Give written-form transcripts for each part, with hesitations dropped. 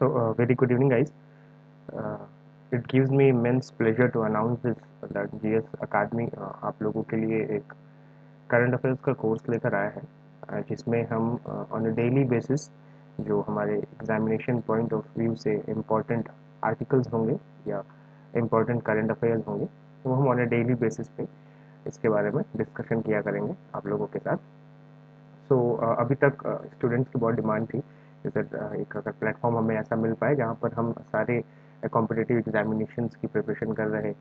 So, very good evening, guys. Uh, it gives me immense pleasure to announce this that GS Academy आप लोगों के लिए एक current affairs का course लेकर आया है, जिसमें हम ऑन अ डेली बेसिस जो हमारे एग्जामिनेशन पॉइंट ऑफ व्यू से इम्पोर्टेंट आर्टिकल्स होंगे या इम्पोर्टेंट करंट अफेयर्स होंगे, वो हम ऑन अ डेली बेसिस पे इसके बारे में डिस्कशन किया करेंगे आप लोगों के साथ। अभी तक स्टूडेंट्स की बहुत डिमांड थी कि सर एक अगर प्लेटफॉर्म हमें ऐसा मिल पाए जहाँ पर हम सारे कॉम्पिटिटिव एग्जामिनेशंस की प्रिपरेशन कर रहे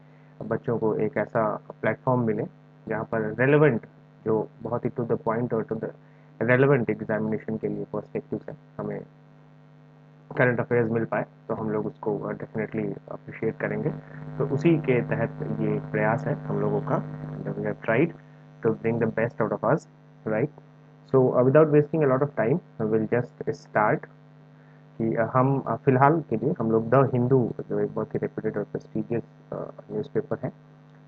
बच्चों को एक ऐसा प्लेटफॉर्म मिले जहाँ पर रेलेवेंट, जो बहुत ही टू द पॉइंट और टू द रेलेवेंट एग्जामिनेशन के लिए पर्सपेक्टिव है, हमें करंट अफेयर्स मिल पाए तो हम लोग उसको डेफिनेटली अप्रिशिएट करेंगे। तो उसी के तहत ये एक प्रयास है हम लोगों का। We have tried to bring the best out of us, right. So without wasting a lot of time will just start कि हम फिलहाल के लिए हम लोग द हिंदू, जो एक बहुत ही रेप्यूटेड और प्रेस्टिजियस न्यूज़पेपर है,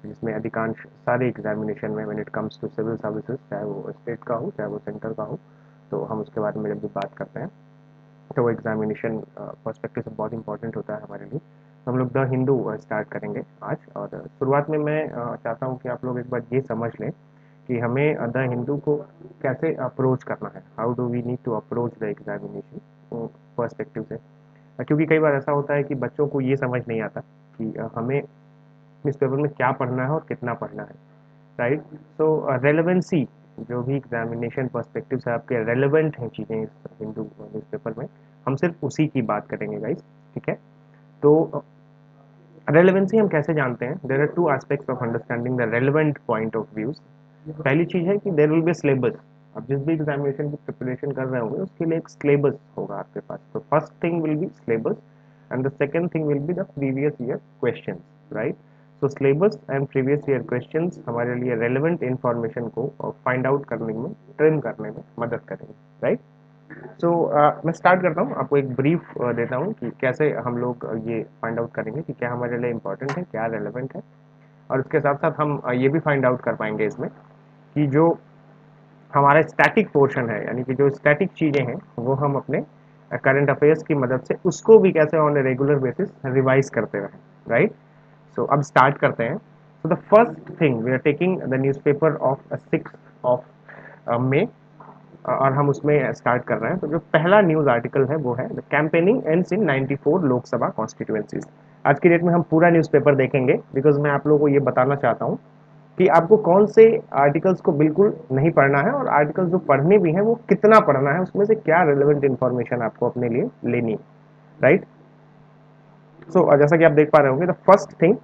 जिसमें अधिकांश सारे एग्जामिनेशन में when it comes to civil services, चाहे वो स्टेट का हो चाहे वो सेंटर का हो, तो हम उसके बारे में जब भी बात करते हैं तो वो एग्जामिनेशन पर्सपेक्टिव से बहुत इंपॉर्टेंट होता है हमारे लिए। तो हम लोग द हिंदू स्टार्ट करेंगे आज। और शुरुआत में मैं चाहता हूँ कि आप लोग एक बार ये समझ लें कि हमें द हिंदू को कैसे अप्रोच करना है, how do we need to approach the examination perspective से। क्योंकि कई बार ऐसा होता है कि बच्चों को ये समझ नहीं आता कि हमें इस पेपर में क्या पढ़ना है और कितना पढ़ना है, राइट। सो रेलेवेंसी, जो भी एग्जामिनेशन पर्सपेक्टिव से आपके रेलेवेंट हैं चीज़ें इस हिंदू न्यूज़पेपर में, हम सिर्फ उसी की बात करेंगे गाइस, ठीक है। तो रेलेवेंसी हम कैसे जानते हैं? There are two aspects of understanding the relevant point of views. पहली चीज है कि देयर विल बी सिलेबस। आप जिस भी एग्जामिनेशन की प्रिपरेशन कर रहे होंगे उसके लिए एक सिलेबस होगा आपके पास। तो first thing will be syllabus and the second thing will be the previous year questions, right. So syllabus and previous year questions हमारे लिए रेलेवेंट इंफॉर्मेशन को फाइंड आउट करने में, ट्रिम करने में मदद करेंगे, राइट। मैं स्टार्ट करता हूँ, आपको एक ब्रीफ देता हूँ कि कैसे हम लोग ये फाइंड आउट करेंगे कि क्या हमारे लिए इंपॉर्टेंट है, क्या रेलेवेंट है। और उसके साथ साथ हम ये भी फाइंड आउट कर पाएंगे इसमें कि जो हमारा स्टैटिक पोर्शन है, यानी कि जो स्टैटिक चीज़ें हैं, वो हम अपने करंट अफेयर्स की मदद से उसको भी कैसे on a regular basis revise करते रहें, राइट। अब स्टार्ट करते हैं। So the first thing, we are taking the newspaper of 6 और हम उसमें स्टार्ट कर रहे हैं। तो जो पहला न्यूज़ आर्टिकल है वो है the campaigning ends in 94 Lok Sabha constituencies. आज की डेट में हम पूरा न्यूज़पेपर देखेंगे बिकॉज मैं आप लोगों को ये बताना चाहता हूँ कि आपको कौन से आर्टिकल्स को बिल्कुल नहीं पढ़ना है और आर्टिकल्स जो पढ़ने भी हैं वो कितना पढ़ना है, उसमें से क्या रिलेवेंट इन्फॉर्मेशन आपको अपने लिए लेनी है, राइट। जैसा कि आप देख पा रहे होंगे, the first thing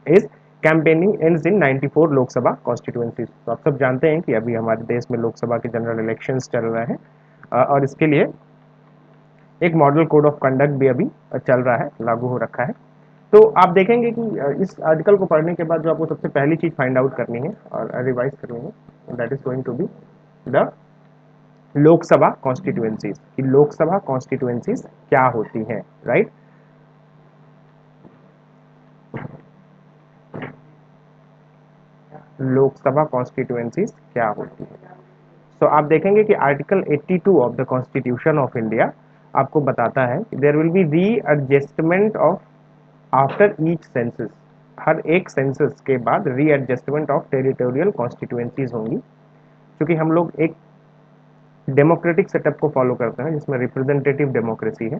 is campaigning ends in 94 Lok Sabha constituencies. तो आप सब जानते हैं कि अभी हमारे देश में लोकसभा के जनरल इलेक्शंस चल रहे हैं, और इसके लिए एक मॉडल कोड ऑफ कंडक्ट भी अभी चल रहा है, लागू हो रखा है। तो आप देखेंगे कि इस आर्टिकल को पढ़ने के बाद जो आपको सबसे पहली चीज फाइंड आउट करनी है और रिवाइज करनी है, that is going to be the Lok Sabha constituencies, कि लोकसभा कॉन्स्टिट्यूएंसीज क्या होती हैं, राइट। लोकसभा कॉन्स्टिट्यूएंसीज क्या होती है। आप देखेंगे कि article 82 of the constitution of India आपको बताता है कि there will be readjustment of after each census. हर एक सेंसस के बाद रीएडजस्टमेंट ऑफ टेरिटोरियल कॉन्स्टिट्यूएंसीज होंगी, क्योंकि हम लोग एक डेमोक्रेटिक सेटअप को फॉलो करते हैं जिसमें रिप्रेजेंटेटिव डेमोक्रेसी है।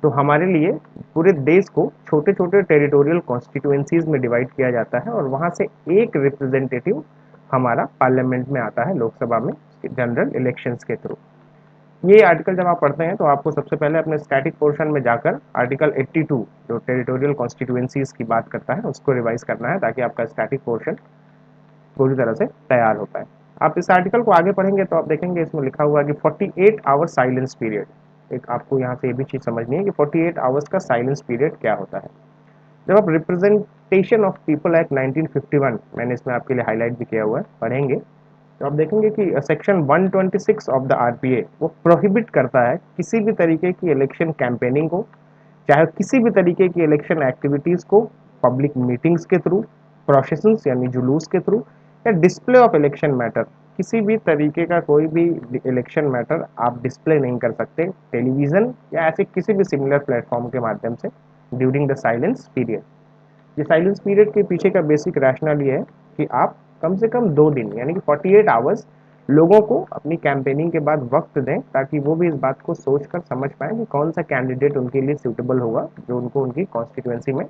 तो हमारे लिए पूरे देश को छोटे छोटे टेरिटोरियल कॉन्स्टिट्यूएंसीज में डिवाइड किया जाता है और वहां से एक रिप्रेजेंटेटिव हमारा पार्लियामेंट में आता है, लोकसभा में, जनरल इलेक्शंस के थ्रू। ये आर्टिकल जब आप पढ़ते हैं तो आपको सबसे पहले अपने स्टैटिक पोर्शन में जाकर आर्टिकल 82 जो टेरिटोरियल कॉन्स्टिट्यूएंसीज की बात करता है उसको रिवाइज करना है, ताकि आपका स्टैटिक पोर्शन पूरी तरह से तैयार हो पाए। आप इस आर्टिकल को आगे पढ़ेंगे तो आप देखेंगे इसमें लिखा हुआ है कि 48 आवर साइलेंस पीरियड। एक आपको यहाँ से ये भी चीज़ समझनी है कि 48 आवर्स का साइलेंस पीरियड क्या होता है। जब आप रिप्रेजेंटेशन ऑफ पीपल एक्ट 1951, मैंने इसमें आपके लिए हाईलाइट भी किया हुआ है, पढ़ेंगे तो आप देखेंगे कि सेक्शन 126 ऑफ द आरपीए वो प्रोहिबिट करता है किसी भी तरीके की इलेक्शन कैंपेनिंग को, चाहे किसी भी तरीके की इलेक्शन एक्टिविटीज को पब्लिक मीटिंग्स के थ्रू, प्रोसेशंस यानी जुलूस के थ्रू, या डिस्प्ले ऑफ इलेक्शन मैटर किसी भी तरीके का कोई भी इलेक्शन मैटर आप डिस्प्ले नहीं कर सकते टेलीविजन या ऐसे किसी भी सिमिलर प्लेटफॉर्म के माध्यम से ड्यूरिंग द साइलेंस पीरियड। ये साइलेंस पीरियड के पीछे का बेसिक रैशनल ये है कि आप कम से कम 2 दिन यानी कि 48 आवर्स लोगों को अपनी कैंपेनिंग के बाद वक्त दें, ताकि वो भी इस बात को सोचकर समझ पाए कि कौन सा कैंडिडेट उनके लिए सूटेबल होगा जो उनको उनकी कॉन्स्टिट्यूएंसी में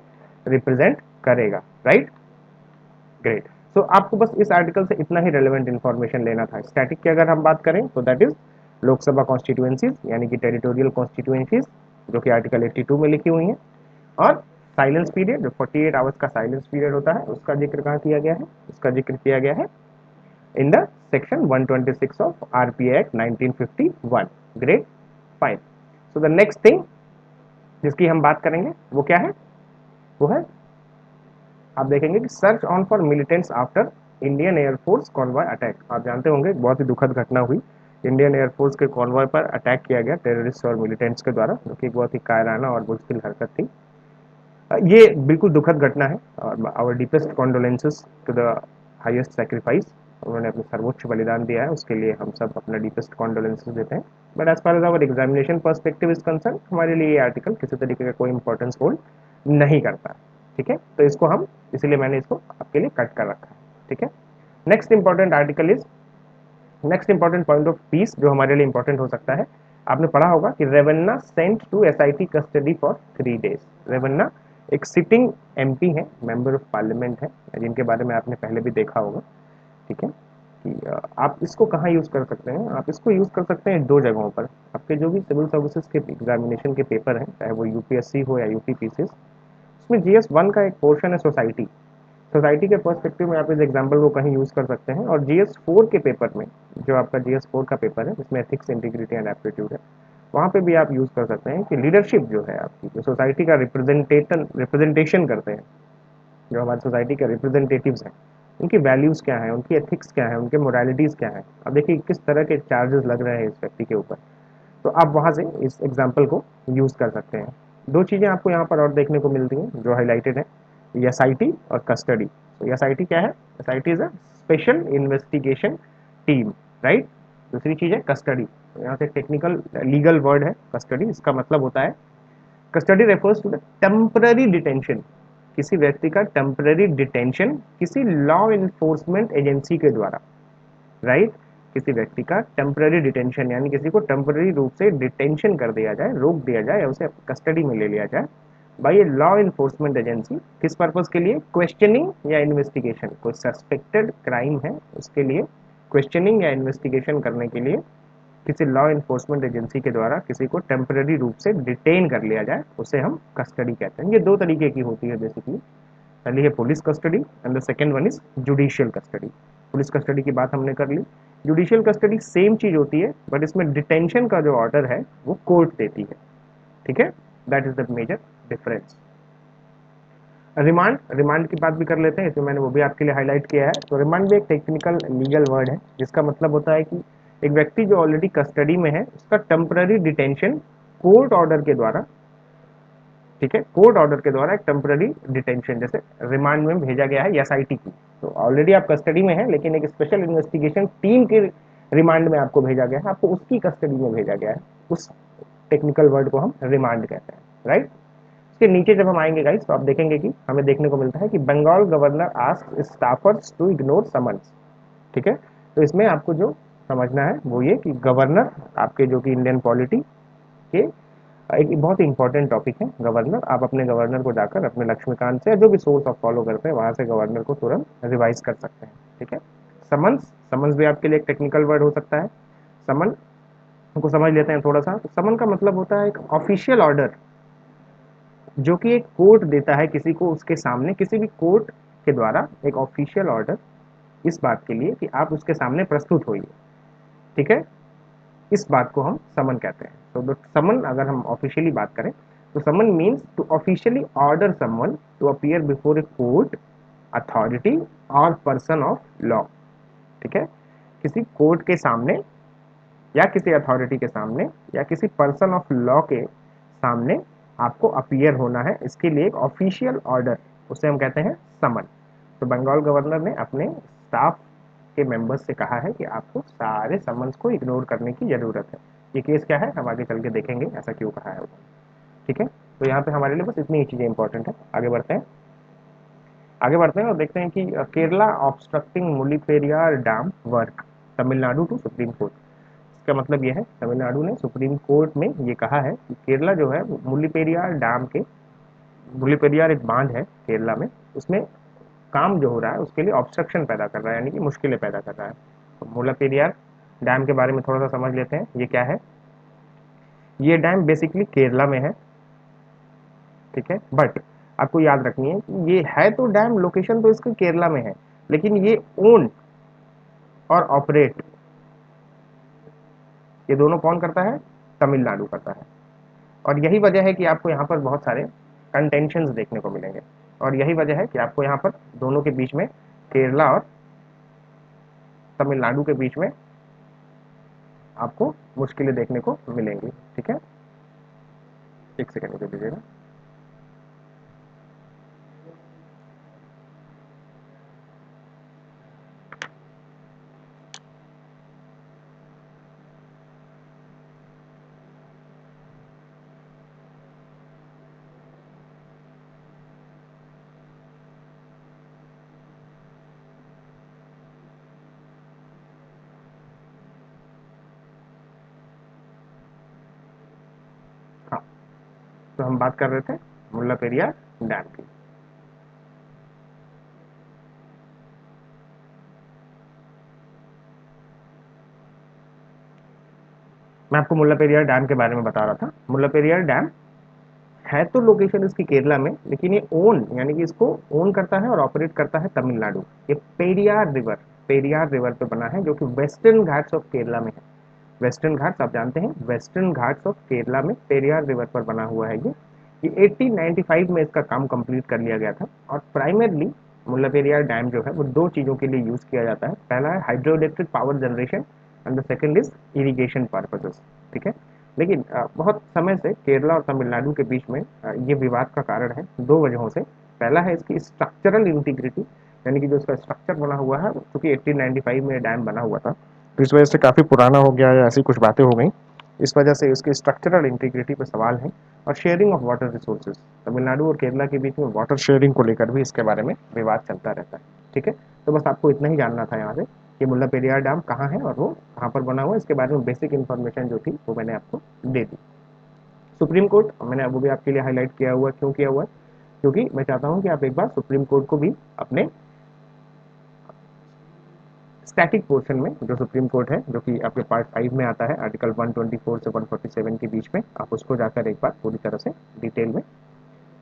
रिप्रेजेंट करेगा। Right, great. सो आपको बस इस आर्टिकल से इतना ही रेलेवेंट इन्फॉर्मेशन लेना था। स्टैटिक की अगर हम बात करें तो दैट इज लोकसभा कॉन्स्टिट्यूएंसीज यानी कि टेरिटोरियल कॉन्स्टिट्यूएंसीज जो कि आर्टिकल 82 में लिखी हुई हैं। और साइलेंस पीरियड जो 48 आवर्स का साइलेंस पीरियड होता है उसका जिक्र कहाँ किया गया है, उसका जिक्र किया गया है in the section 126 of RPA act 1951। Great, fine. So the next thing जिसकी हम बात करेंगे वो क्या है, वो है आप देखेंगे कि search on for militants after Indian air force convoy attack. आप जानते होंगे बहुत ही दुखद घटना हुई, इंडियन एयरफोर्स के कॉन्वॉय पर अटैक किया गया टेररिस्ट और मिलिटेंट्स के द्वारा, जो कि बहुत ही कायराना और मुश्किल हरकत थी। ये बिल्कुल दुखद घटना है और our deepest condolences to the highest sacrifice. उन्होंने अपना सर्वोच्च बलिदान दिया है, उसके लिए हम सब अपना डीपेस्ट कॉन्डोलेंसेस देते हैं। But as far as our examination perspective is concern, हमारे लिए ये आर्टिकल किसी तरीके का कोई इंपॉर्टेंस होल्ड नहीं करता। ठीक है, तो इसको हम इसीलिए मैंने इसको आपके लिए कट कर रखा है। ठीक है, next important article is next important point of peace जो हमारे लिए इंपॉर्टेंट हो सकता है। आपने पढ़ा होगा कि Revanna sent to SIT custody for 3 days. Revanna एक सिटिंग एमपी है, मेंबर ऑफ पार्लियामेंट है, जिनके बारे में आपने पहले भी देखा होगा। ठीक है, कि आप इसको कहाँ यूज कर सकते हैं, आप इसको यूज कर सकते हैं 2 जगहों पर। आपके जो भी सिविल सर्विसेज के एग्जामिनेशन के पेपर हैं, चाहे वो यूपीएससी हो या यूपीपीसीएस, उसमें जीएस 1 का एक पोर्शन है सोसाइटी। सोसाइटी के पर्सपेक्टिव में आप इस एग्जाम्पल को कहीं यूज कर सकते हैं। और जीएस 4 के पेपर में, जो आपका जीएस 4 का पेपर है जिसमें एथिक्स, इंटीग्रिटी एंड एप्टीट्यूड है, वहाँ पे भी आप यूज कर सकते हैं कि लीडरशिप जो है आपकी, जो सोसाइटी का रिप्रेजेंटेशन करते हैं, जो हमारी सोसाइटी के रिप्रेजेंटेटिव्स हैं, उनकी वैल्यूज क्या है, उनकी एथिक्स क्या है, उनके मोरालिटीज क्या है। अब देखिए किस तरह के चार्जेस लग रहे हैं इस व्यक्ति के ऊपर, तो आप वहाँ से इस एग्जाम्पल को यूज कर सकते हैं। 2 चीजें आपको यहाँ पर और देखने को मिलती हैं जो हाईलाइटेड है, एसआईटी और कस्टडी। तो एसआईटी क्या है, SIT is a special investigation team. Right, दूसरी चीज है कस्टडी। तो यहाँ से टेक्निकल लीगल वर्ड है कस्टडी, इसका मतलब होता है custody refers to the temporary detention, किसी व्यक्ति का टेम्पररी डिटेंशन किसी लॉ इन्फोर्समेंट एजेंसी के द्वारा। राइट, किसी व्यक्ति का टेम्पररी डिटेंशन यानी किसी को टेम्पररी रूप से डिटेंशन कर दिया जाए, रोक दिया जाए या उसे कस्टडी में ले लिया जाए bye a law enforcement agency. किस पर्पज के लिए, क्वेश्चनिंग या इन्वेस्टिगेशन। कोई सस्पेक्टेड क्राइम है उसके लिए क्वेश्चनिंग या इन्वेस्टिगेशन करने के लिए किसी लॉ इन्फोर्समेंट एजेंसी के द्वारा किसी को टेम्पररी रूप से डिटेन कर लिया जाए, उसे हम कस्टडी कहते हैं। ये 2 तरीके की होती है बेसिकली। पहली है police custody and the second one is judicial custody. Police custody की बात हमने कर ली। जुडिशियल कस्टडी सेम चीज होती है, बट इसमें डिटेंशन का जो ऑर्डर है वो कोर्ट देती है। ठीक है, that is the major difference. Remand, remand की बात भी कर लेते हैं, इसमें मैंने वो भी आपके लिए हाईलाइट किया है। तो रिमांड भी एक टेक्निकल लीगल वर्ड है जिसका मतलब होता है कि एक व्यक्ति जो ऑलरेडी कस्टडी में है उसका टेम्पररी डिटेंशन कोर्ट ऑर्डर के द्वारा, ठीक है, कोर्ट ऑर्डर के द्वारा एक टेम्पररी डिटेंशन, जैसे रिमांड में भेजा गया है एसआईटी की, तो ऑलरेडी आप कस्टडी में है लेकिन एक स्पेशल इन्वेस्टिगेशन टीम के रिमांड में आपको भेजा गया है, आपको उसकी कस्टडी में भेजा गया है, उस टेक्निकल वर्ड को हम रिमांड कहते हैं। राइट, इसके नीचे जब हम आएंगे गाइस तो आप देखेंगे कि हमें देखने को मिलता है कि Bengal governor asked staffers to ignore summons. ठीक है, तो इसमें आपको जो समझना है वो ये कि गवर्नर आपके जो कि इंडियन पॉलिटी के एक बहुत ही इंपॉर्टेंट टॉपिक है। गवर्नर, आप अपने गवर्नर को जाकर अपने लक्ष्मीकांत से जो भी सोर्स ऑफ फॉलो करते हैं वहां से गवर्नर को तुरंत रिवाइज कर सकते हैं। ठीक है, समन्स, समन्स भी आपके लिए एक टेक्निकल वर्ड हो सकता है। समन को समझ लेते हैं थोड़ा सा। तो समन का मतलब होता है एक ऑफिशियल ऑर्डर जो कि एक कोर्ट देता है किसी को, उसके सामने किसी भी कोर्ट के द्वारा एक ऑफिशियल ऑर्डर इस बात के लिए कि आप उसके सामने प्रस्तुत होइए। ठीक है, इस बात को हम समन कहते हैं। तो समन अगर हम ऑफिशियली बात करें तो summon means to officially order someone to appear before a court, authority और पर्सन ऑफ लॉ। ठीक है, किसी कोर्ट के सामने या किसी अथॉरिटी के सामने या किसी पर्सन ऑफ लॉ के सामने आपको अपीयर होना है, इसके लिए एक ऑफिशियल ऑर्डर, उसे हम कहते हैं समन। तो बंगाल गवर्नर ने अपने स्टाफ के मेंबर्स से कहा है कि आपको सारे समन्स को इग्नोर करने की ज़रूरत है। ये केस क्या है, हम आगे चल के देखेंगे ऐसा क्यों कहा है। ठीक है, तो यहाँ पे हमारे लिए बस इतनी ही चीज़ें इंपॉर्टेंट है। आगे बढ़ते हैं और देखते हैं कि Kerala obstructing Mullaperiyar dam work, Tamil Nadu to supreme court. इसका मतलब ये है, तमिलनाडु ने सुप्रीम कोर्ट में ये कहा है कि केरला जो है मुलीपेरियार डैम के, मुलीपेरियार एक बांध है केरला में, उसमें काम जो हो रहा है उसके लिए ऑब्स्ट्रक्शन पैदा कर रहा है, यानी कि मुश्किलें पैदा कर रहा है। तो मुलीपेरियार डैम के बारे में थोड़ा सा समझ लेते हैं, ये क्या है। ये डैम बेसिकली केरला में है, ठीक है, बट आपको याद रखनी है कि ये है तो डैम, लोकेशन तो इसका केरला में है, लेकिन ये ओन और ऑपरेट, ये दोनों कौन करता है, तमिलनाडु करता है। और यही वजह है कि आपको यहाँ पर बहुत सारे कंटेंशंस देखने को मिलेंगे, और यही वजह है कि आपको यहाँ पर दोनों के बीच में, केरला और तमिलनाडु के बीच में आपको मुश्किलें देखने को मिलेंगी। ठीक है, एक सेकंड दे दीजिएगा। हाँ, तो हम बात कर रहे थे मुल्ला पेरियार डैम की। मैं आपको मुल्ला पेरियार डैम के बारे में बता रहा था। मुल्ला पेरियार डैम है तो लोकेशन इसकी केरला में, लेकिन ये ओन, यानी कि इसको ओन करता है और ऑपरेट करता है तमिलनाडु। ये पेरियार रिवर पे बना है, जो कि वेस्टर्न घाट्स ऑफ केरला में है। वेस्टर्न घाट्स आप जानते हैं, वेस्टर्न घाट्स ऑफ केरला में पेरियार रिवर पर बना हुआ है ये 1895 में इसका काम कंप्लीट कर लिया गया था। और प्राइमरली मुल्ला पेरियार डैम जो है वो दो चीज़ों के लिए यूज़ किया जाता है। पहला है hydro electric power generation and the second is irrigation purposes. ठीक है, लेकिन बहुत समय से केरला और तमिलनाडु के बीच में ये विवाद का कारण है दो वजहों से। पहला है इसकी स्ट्रक्चरल इंटीग्रिटी, यानी कि जो इसका स्ट्रक्चर बना हुआ है, क्योंकि 1895 में डैम बना हुआ था, तो इस वजह से काफ़ी पुराना हो गया, या ऐसी कुछ बातें हो गई, इस वजह से इसकी स्ट्रक्चरल इंटीग्रिटी पर सवाल है। और sharing of water resources, Tamil Nadu और केरला के बीच में वाटर शेयरिंग को लेकर भी इसके बारे में विवाद चलता रहता है। ठीक है, तो बस आपको इतना ही जानना था यहाँ से कि मुल्ला पेरियार डैम कहाँ है और वो कहाँ पर बना हुआ है, इसके बारे में बेसिक इन्फॉर्मेशन जो थी वो मैंने आपको दे दी। सुप्रीम कोर्ट मैंने वो भी आपके लिए हाईलाइट किया हुआ है, क्यों किया हुआ है, क्योंकि मैं चाहता हूँ कि आप एक बार सुप्रीम कोर्ट को भी अपने स्टैटिक पोर्शन में, जो सुप्रीम कोर्ट है, जो कि आपके पार्ट 5 में आता है, आर्टिकल 124 से 147 के बीच में, आप उसको जाकर एक बार पूरी तरह से डिटेल में,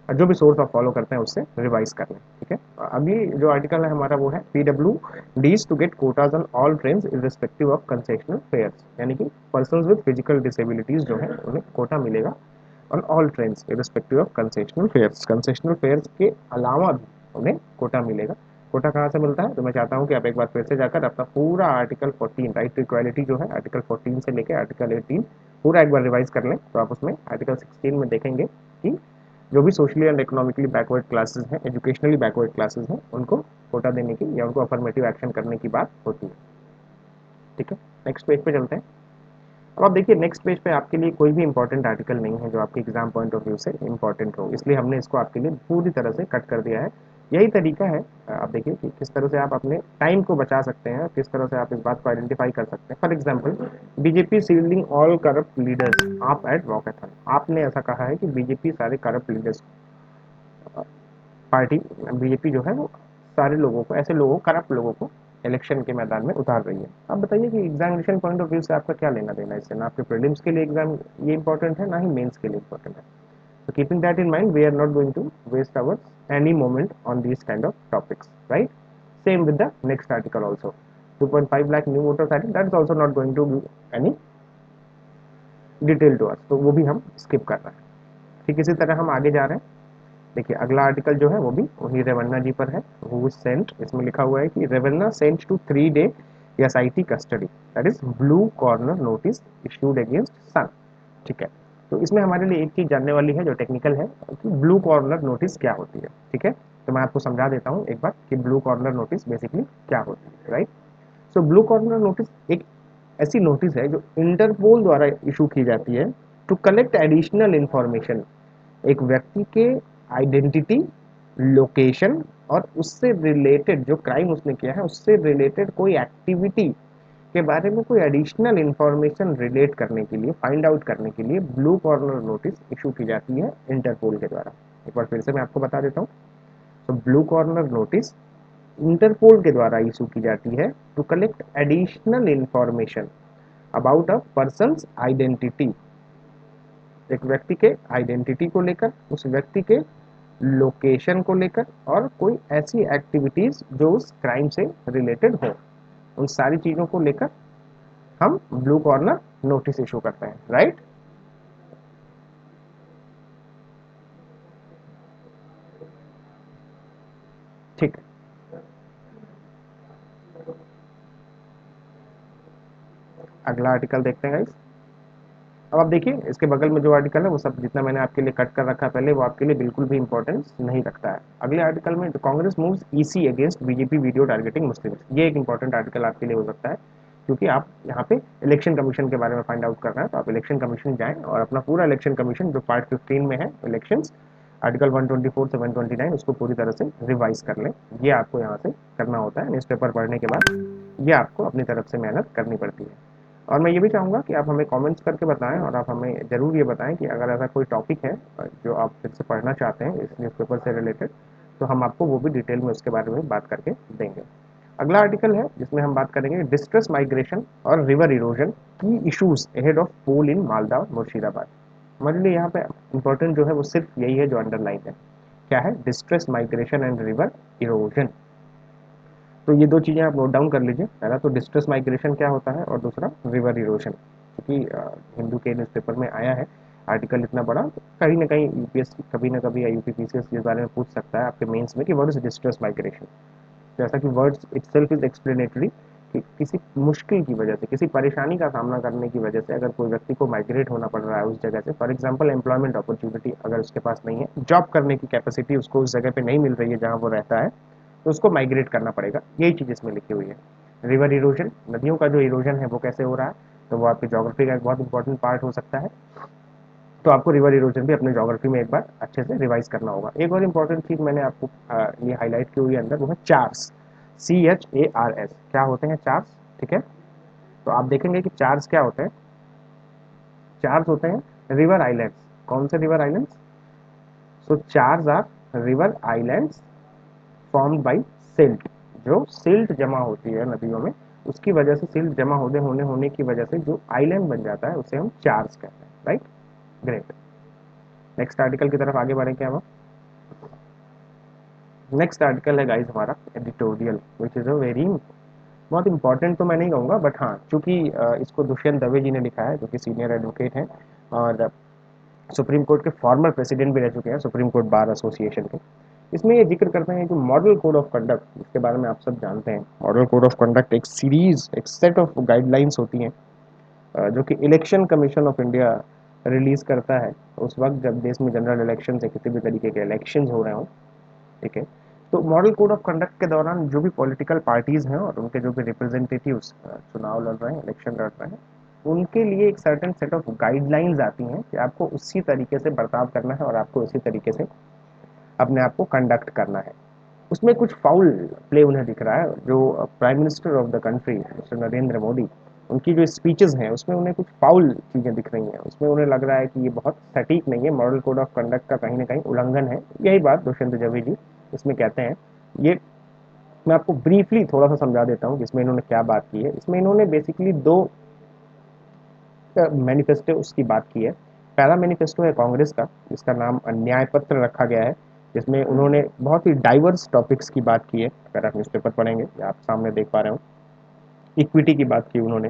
और जो भी सोर्स आप फॉलो करते हैं उससे रिवाइज कर लें। ठीक है, अभी जो आर्टिकल है हमारा वो है PwDs to get quotas on all train irrespective of concessional fares, यानी कि पर्सन विद फिजिकल डिसेबिलिटीज जो है उन्हें कोटा मिलेगा on all train irrespective of concessional fares. Concessional fares के अलावा भी उन्हें कोटा मिलेगा। कोटा कहाँ से मिलता है, तो मैं चाहता हूँ कि आप एक बार फिर से जाकर अपना पूरा आर्टिकल 14 राइट टू इक्वालिटी जो है, आर्टिकल 14 से लेकर आर्टिकल 18 पूरा एक बार रिवाइज कर लें, तो आप उसमें आर्टिकल 16 में देखेंगे कि जो भी socially and economically backward classes हैं, एजुकेशनली बैकवर्ड क्लासेस हैं, उनको कोटा देने की या उनको अफर्मेटिव एक्शन करने की बात होती है। ठीक है, नेक्स्ट पेज पे चलते हैं। अब आप देखिए नेक्स्ट पेज पे आपके लिए कोई भी इंपॉर्टेंट आर्टिकल नहीं है जो आपके एग्जाम पॉइंट ऑफ व्यू से इंपॉर्टेंट हो, इसलिए हमने इसको आपके लिए पूरी तरह से कट कर दिया है। यही तरीका है, आप देखिए कि किस तरह से आप अपने टाइम को बचा सकते हैं, किस तरह से आप इस बात को आइडेंटिफाई कर सकते हैं। For example, BJP shielding all corrupt leaders आप एट वॉकेथन। आपने ऐसा कहा है कि बीजेपी सारे करप्ट लीडर्स, पार्टी बीजेपी जो है वो सारे लोगों को, ऐसे लोगों, करप्ट लोगों को इलेक्शन के मैदान में उतार रही है। आप बताइए कि एग्जामिनेशन पॉइंट ऑफ व्यू से आपका क्या लेना देना है इससे, ना आपके प्रीलिम्स के लिए एग्जाम ये इंपॉर्टेंट है, ना ही मेंस के लिए इंपॉर्टेंट है। So keeping that in mind, we are not going to waste our any moment on these kind of topics, right? Same with the next article also. 2.5 lakh new voters added. That is also not going to give any detail to us. तो वो भी हम skip कर रहे हैं। ठीक इसी तरह हम आगे जा रहे हैं। देखिए अगला आर्टिकल जो है वो भी वही रेवन्ना जी पर है। हु सेंट, इसमें लिखा हुआ है कि Revanna sent to 3 day SIT custody, that is blue corner notice issued against son. ठीक है, तो इसमें हमारे लिए एक चीज जानने वाली है जो टेक्निकल है कि ब्लू कॉर्नर नोटिस क्या होती है। ठीक है, तो मैं आपको समझा देता हूँ एक बार कि ब्लू कॉर्नर नोटिस बेसिकली क्या होती है, राइट। सो ब्लू कॉर्नर नोटिस एक ऐसी नोटिस है जो इंटरपोल द्वारा इशू की जाती है टू कलेक्ट एडिशनल इंफॉर्मेशन, एक व्यक्ति के आइडेंटिटी, लोकेशन और उससे रिलेटेड जो क्राइम उसने किया है उससे रिलेटेड कोई एक्टिविटी के बारे में कोई एडिशनल इंफॉर्मेशन रिलेट करने के लिए, फाइंड आउट करने के लिए ब्लू कॉर्नर नोटिस इशू की जाती है इंटरपोल के द्वारा। एक बार फिर से मैं आपको बता देता हूँ। तो ब्लू कॉर्नर नोटिस इंटरपोल के द्वारा इशू की जाती है to collect additional information about a person's identity, एक व्यक्ति के आइडेंटिटी को लेकर, उस व्यक्ति के लोकेशन को लेकर और कोई ऐसी एक्टिविटीज जो उस क्राइम से रिलेटेड हो, उन सारी चीजों को लेकर हम ब्लू कॉर्नर नोटिस इशू करते हैं, राइट। ठीक है, अगला आर्टिकल देखते हैं गाइस। अब आप देखिए इसके बगल में जो आर्टिकल है वो सब जितना मैंने आपके लिए कट कर रखा है पहले, वो आपके लिए बिल्कुल भी इंपॉर्टेंस नहीं रखता है। अगले आर्टिकल में Congress moves EC against BJP video targeting Muslims, ये एक इंपॉर्टेंट आर्टिकल आपके लिए हो सकता है, क्योंकि आप यहाँ पे इलेक्शन कमीशन के बारे में फाइंड आउट कर रहे हैं। तो आप इलेक्शन कमीशन जाएं और अपना पूरा इलेक्शन कमीशन जो पार्ट 15 में है इलेक्शन, आर्टिकल 124 से 129 उसको पूरी तरह से रिवाइज कर लें। ये आपको यहाँ से करना होता है न्यूज़पेपर पढ़ने के बाद, ये आपको अपनी तरफ से मेहनत करनी पड़ती है। और मैं ये भी चाहूँगा कि आप हमें कमेंट्स करके बताएं और आप हमें ज़रूर ये बताएं कि अगर ऐसा कोई टॉपिक है जो आप फिर से पढ़ना चाहते हैं इस न्यूज़पेपर से रिलेटेड, तो हम आपको वो भी डिटेल में उसके बारे में बात करके देंगे। अगला आर्टिकल है जिसमें हम बात करेंगे डिस्ट्रेस माइग्रेशन और रिवर इरोजन की इश्यूज अहेड ऑफ पोल इन मालदा और मुर्शिदाबाद। हमारे लिए यहाँ पे इंपॉर्टेंट जो है वो सिर्फ यही है जो अंडरलाइन है, क्या है, distress migration and river erosion. तो ये दो चीज़ें आप नोट डाउन कर लीजिए, पहला तो डिस्ट्रेस माइग्रेशन क्या होता है और दूसरा रिवर इरोजन, क्योंकि हिंदू के न्यूज़पेपर में आया है आर्टिकल इतना बड़ा, तो कहीं ना कहीं यूपीएससी कभी ना कभी या यूपीपीसीएस इस बारे में पूछ सकता है आपके मेंस में कि व्हाट इज डिस्ट्रेस माइग्रेशन। जैसा कि वर्ड्स इटसेल्फ इज एक्सप्लेनेटरी, कि किसी मुश्किल की वजह से, किसी परेशानी का सामना करने की वजह से अगर कोई व्यक्ति को माइग्रेट होना पड़ रहा है उस जगह से, फॉर एग्जांपल एम्प्लॉयमेंट अपॉर्चुनिटी अगर उसके पास नहीं है, जॉब करने की कैपेसिटी उसको उस जगह पे नहीं मिल रही है जहाँ वो रहता है, तो उसको माइग्रेट करना पड़ेगा। यही चीज़ इसमें लिखी हुई है। रिवर इरोजन, नदियों का जो इरोजन है वो कैसे हो रहा है, तो वो आपकी ज्योग्राफी का एक बहुत इंपॉर्टेंट पार्ट हो सकता है। तो आपको रिवर इरोजन भी अपने ज्योग्राफी में एक बार अच्छे से रिवाइज करना होगा। एक और इंपॉर्टेंट चीज मैंने आपको ये हाईलाइट की हुई है अंदर, वो है चार्स, CHARS, क्या होते हैं चार्स, ठीक है। तो आप देखेंगे कि चार्स क्या होते हैं, चार्स होते हैं रिवर आइलैंड्स। कौन से river islands, so chars are river islands formed by silt, जो सिल्ट जमा होती है नदियों में, उसकी वजह से सिल्ट जमा होने की वजह से जो आइलैंड बन जाता है उसे हम चार्स कहते हैं, राइट। ग्रेट, नेक्स्ट आर्टिकल की तरफ आगे बढ़े क्या हम। नेक्स्ट आर्टिकल है गाइस हमारा editorial, which is a very बहुत इंपॉर्टेंट तो मैं नहीं कहूँगा, बट हाँ चूंकि इसको दुष्यंत दवे जी ने लिखा है जो कि सीनियर एडवोकेट हैं और सुप्रीम कोर्ट के फॉर्मर प्रेसिडेंट भी रह चुके हैं सुप्रीम कोर्ट बार एसोसिएशन के। इसमें ये जिक्र करते हैं कि मॉडल कोड ऑफ कंडक्ट, इसके बारे में आप सब जानते हैं, मॉडल कोड ऑफ कंडक्ट एक सीरीज, एक सेट ऑफ गाइडलाइंस होती हैं जो कि election commission of India release करता है उस वक्त जब देश में जनरल इलेक्शन या किसी भी तरीके के इलेक्शन हो रहे हों, ठीक है। तो मॉडल कोड ऑफ कंडक्ट के दौरान जो भी पॉलिटिकल पार्टीज हैं और उनके जो भी रिप्रेजेंटेटिव्स चुनाव लड़ रहे हैं, इलेक्शन लड़ रहे हैं, उनके लिए एक सर्टेन सेट ऑफ गाइडलाइंस आती हैं कि आपको उसी तरीके से बर्ताव करना है और आपको उसी तरीके से अपने आप को कंडक्ट करना है। उसमें कुछ फाउल प्ले उन्हें दिख रहा है, जो prime minister of the country mister Narendra Modi, उनकी जो स्पीचेस हैं उसमें उन्हें कुछ फाउल चीज़ें दिख रही हैं, उसमें उन्हें लग रहा है कि ये बहुत सटीक नहीं है, मॉडल कोड ऑफ कंडक्ट का कहीं ना कहीं उल्लंघन है। यही बात दुष्यंत जवी जी इसमें कहते हैं। ये मैं आपको ब्रीफली थोड़ा सा समझा देता हूँ कि इसमें इन्होंने क्या बात की है। इसमें इन्होंने बेसिकली दो मैनिफेस्टो उसकी बात की है। पहला मैनिफेस्टो है कांग्रेस का, जिसका नाम न्याय पत्र रखा गया है, जिसमें उन्होंने बहुत ही डाइवर्स टॉपिक्स की बात की है, अगर आप न्यूज़पेपर पढ़ेंगे या आप सामने देख पा रहे हो। इक्विटी की बात की उन्होंने,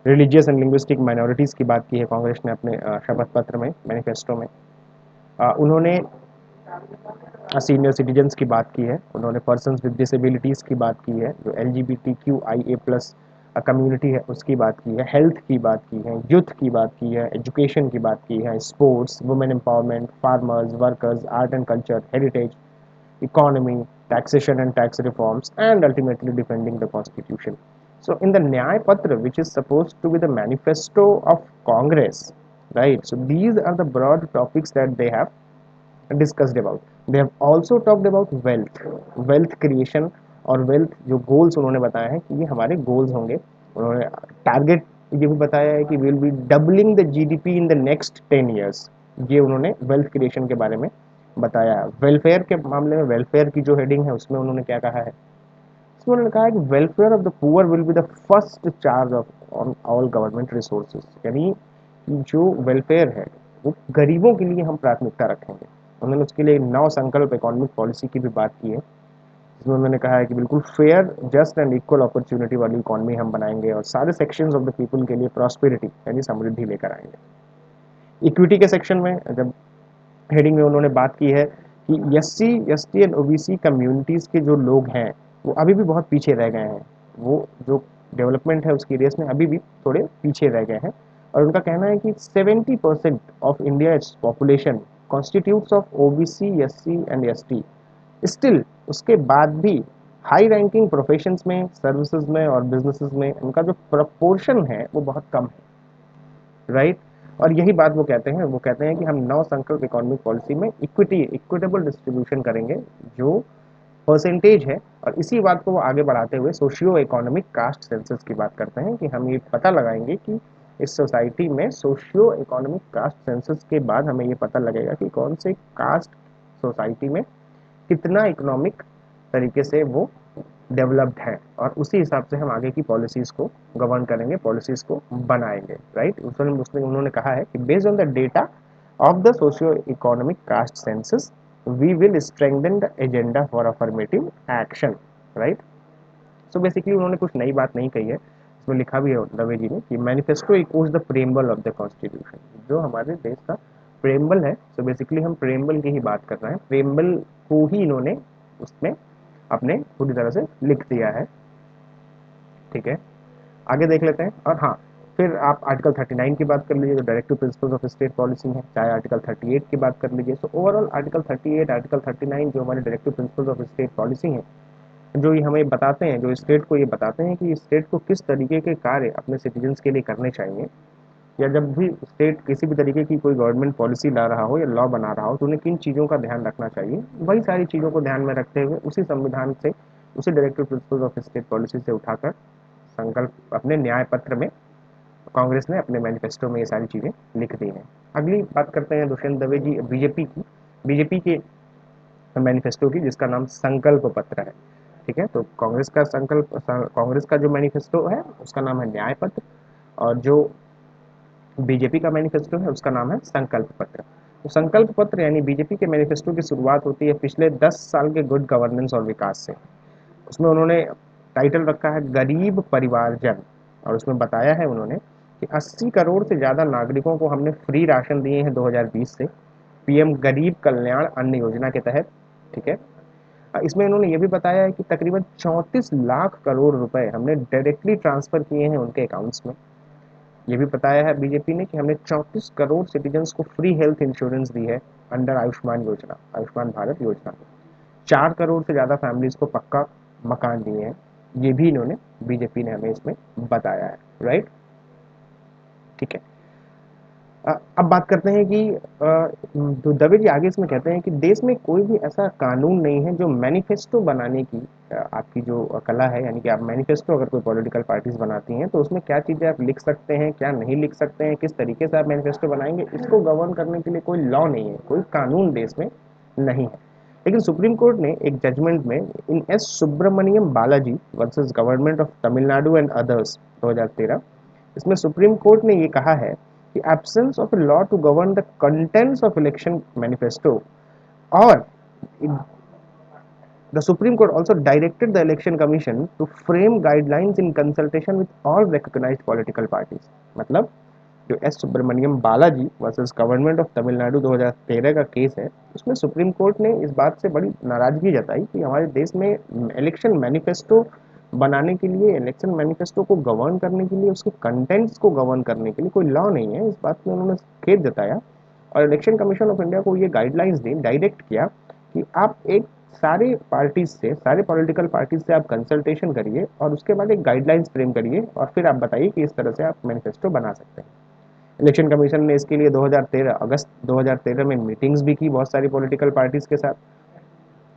रिलीजियस एंड लिंग्विस्टिक माइनॉरिटीज़ की बात की है कांग्रेस ने अपने शपथ पत्र में, मैनिफेस्टो में। उन्होंने सीनियर सिटीजन्स की बात की है, उन्होंने पर्सन्स विद डिसेबिलिटीज़ की बात की है, जो LGBTQIA+ कम्युनिटी है उसकी बात की है, हेल्थ की बात की है, यूथ की बात की है, एजुकेशन की बात की है, sports, women empowerment, farmers, workers, art and culture, heritage, economy, taxation and tax reforms and ultimately defending the constitution. So in the Nyay Patra, which is supposed to be the manifesto of Congress, right? So these are the broad topics that they have discussed about. They have also talked about wealth creation और wealth जो goals उन्होंने बताया है कि ये हमारे goals होंगे. उन्होंने target ये भी बताया है कि we'll be doubling the GDP in the next 10 years. ये उन्होंने wealth creation के बारे में बताया. वेलफेयर के मामले में वेलफेयर की जो हेडिंग है उसमें उन्होंने क्या कहा है, उन्होंने कहा है कि welfare of the poor will be the first charge of on all government resources, यानी जो वेलफेयर है वो गरीबों के लिए हम प्राथमिकता रखेंगे. उन्होंने उसके लिए नव संकल्प इकोनॉमिक पॉलिसी की भी बात की है, जिसमें उन्होंने कहा है कि बिल्कुल fair, just and equal opportunity वाली इकोनॉमी हम बनाएंगे और सारे सेक्शंस ऑफ द पीपल के लिए प्रॉस्पेरिटी यानी समृद्धि लेकर आएंगे. इक्विटी के सेक्शन में जब हेडिंग में उन्होंने बात की है कि एससी एंड ओबीसी कम्युनिटीज़ के जो लोग हैं वो अभी भी बहुत पीछे रह गए हैं, वो जो डेवलपमेंट है उसकी रेस में अभी भी थोड़े पीछे रह गए हैं. और उनका कहना है कि 70% of India population constitutes of OBC, SC and ST. Still उसके बाद भी हाई रैंकिंग प्रोफेशंस में, सर्विसेज में और बिजनेसेस में उनका जो प्रपोर्शन है वो बहुत कम है, राइट. और यही बात वो कहते हैं कि हम नव संकल्प इकोनॉमिक पॉलिसी में इक्विटेबल डिस्ट्रीब्यूशन करेंगे जो परसेंटेज है. और इसी बात को वो आगे बढ़ाते हुए सोशियो इकोनॉमिक कास्ट सेंसस की बात करते हैं कि हम ये पता लगाएंगे कि इस सोसाइटी में सोशियो इकोनॉमिक कास्ट सेंसस के बाद हमें ये पता लगेगा कि कौन से कास्ट सोसाइटी में कितना इकोनॉमिक तरीके से वो डेवलप्ड है, और उसी हिसाब से हम आगे की पॉलिसीज को गवर्न करेंगे, पॉलिसीज को बनाएंगे, राइट. उसमें उन्होंने कहा है कि based on the data of the socio economic caste census we will strengthen the agenda for affirmative action, right. So basically उन्होंने कुछ नई बात नहीं कही है, इसमें लिखा भी है दवे जी ने कि manifesto equals the preamble of the constitution, जो हमारे देश का प्रेम्बल है. सो बेसिकली हम प्रेम्बल की ही बात कर रहे हैं, प्रेम्बल को ही इन्होंने उसमें अपने पूरी तरह से लिख दिया है, ठीक है. आगे देख लेते हैं. और हाँ, फिर आप आर्टिकल 39 की बात कर लीजिए जो directive principles of state policy है, चाहे आर्टिकल 38 की बात कर लीजिए. सो ओवरऑल आर्टिकल 38, आर्टिकल 39 जो हमारे directive principles of state policy हैं, जो ये हमें बताते हैं, जो स्टेट को ये बताते हैं कि स्टेट को किस तरीके के कार्य अपने सिटीजन्स के लिए करने चाहिए, या जब भी स्टेट किसी भी तरीके की कोई गवर्नमेंट पॉलिसी ला रहा हो या लॉ बना रहा हो तो उन्हें किन चीज़ों का ध्यान रखना चाहिए, वही सारी चीज़ों को ध्यान में रखते हुए उसी संविधान से, उसी directive principles of state policy से उठाकर संकल्प अपने न्याय पत्र में कांग्रेस ने अपने मैनिफेस्टो में ये सारी चीज़ें लिख दी हैं. अगली बात करते हैं दुष्यंत दवे जी बीजेपी की, बीजेपी के मैनिफेस्टो की, जिसका नाम संकल्प पत्र है, ठीक है. तो कांग्रेस का जो मैनिफेस्टो है उसका नाम है न्याय पत्र, और जो बीजेपी का मैनिफेस्टो है उसका नाम है संकल्प पत्र. तो संकल्प पत्र यानी बीजेपी के मैनिफेस्टो की शुरुआत होती है पिछले 10 साल के गुड गवर्नेंस और विकास से. उसमें उन्होंने टाइटल रखा है गरीब परिवारजन, और उसमें बताया है उन्होंने कि 80 करोड़ से ज़्यादा नागरिकों को हमने फ्री राशन दिए हैं 2020 से पीएम गरीब कल्याण अन्न योजना के तहत, ठीक है. इसमें उन्होंने ये भी बताया है कि तकरीबन 34 लाख करोड़ रुपए हमने डायरेक्टली ट्रांसफर किए हैं उनके अकाउंट्स में. ये भी बताया है बीजेपी ने कि हमने 34 करोड़ सिटीजन्स को फ्री हेल्थ इंश्योरेंस दी है अंडर आयुष्मान योजना, आयुष्मान भारत योजना. 4 करोड़ से ज़्यादा फैमिलीज को पक्का मकान दिए हैं, ये भी इन्होंने बीजेपी ने हमें इसमें बताया है, राइट, ठीक है. अब बात करते हैं कि तो दवे जी आगे इसमें कहते हैं कि देश में कोई भी ऐसा कानून नहीं है जो मैनिफेस्टो बनाने की आपकी जो कला है, यानी कि आप मैनिफेस्टो अगर कोई पॉलिटिकल पार्टीज बनाती हैं तो उसमें क्या चीज़ें आप लिख सकते हैं, क्या नहीं लिख सकते हैं, किस तरीके से आप मैनिफेस्टो बनाएंगे, इसको गवर्न करने के लिए कोई लॉ नहीं है, कोई कानून देश में नहीं है. लेकिन सुप्रीम कोर्ट ने एक जजमेंट में in S Subramaniam Balaji versus government of Tamil Nadu and others 2013, इसमें सुप्रीम कोर्ट ने ये कहा है कि absence of a law to govern the contents of election manifesto, और the Supreme Court also directed the Election Commission to frame guidelines in consultation with all recognized political parties. मतलब जो S Subramaniam Balaji versus government of Tamil Nadu 2013 का case है, उसमें supreme court ने इस बात से बड़ी नाराजगी जताई कि हमारे देश में इलेक्शन मैनिफेस्टो बनाने के लिए, इलेक्शन मैनिफेस्टो को गवर्न करने के लिए, उसके कंटेंट्स को गवर्न करने के लिए कोई लॉ नहीं है. इस बात में उन्होंने खेद जताया और इलेक्शन कमीशन ऑफ इंडिया को ये गाइडलाइंस दी, डायरेक्ट किया कि आप एक सारे पार्टीज से, सारे पॉलिटिकल पार्टीज से आप कंसल्टेशन करिए और उसके बाद एक गाइडलाइंस फ्रेम करिए और फिर आप बताइए कि इस तरह से आप मैनिफेस्टो बना सकते हैं। इलेक्शन कमीशन ने इसके लिए 2013 अगस्त 2013 में मीटिंग्स भी की बहुत सारी पॉलिटिकल पार्टीज के साथ,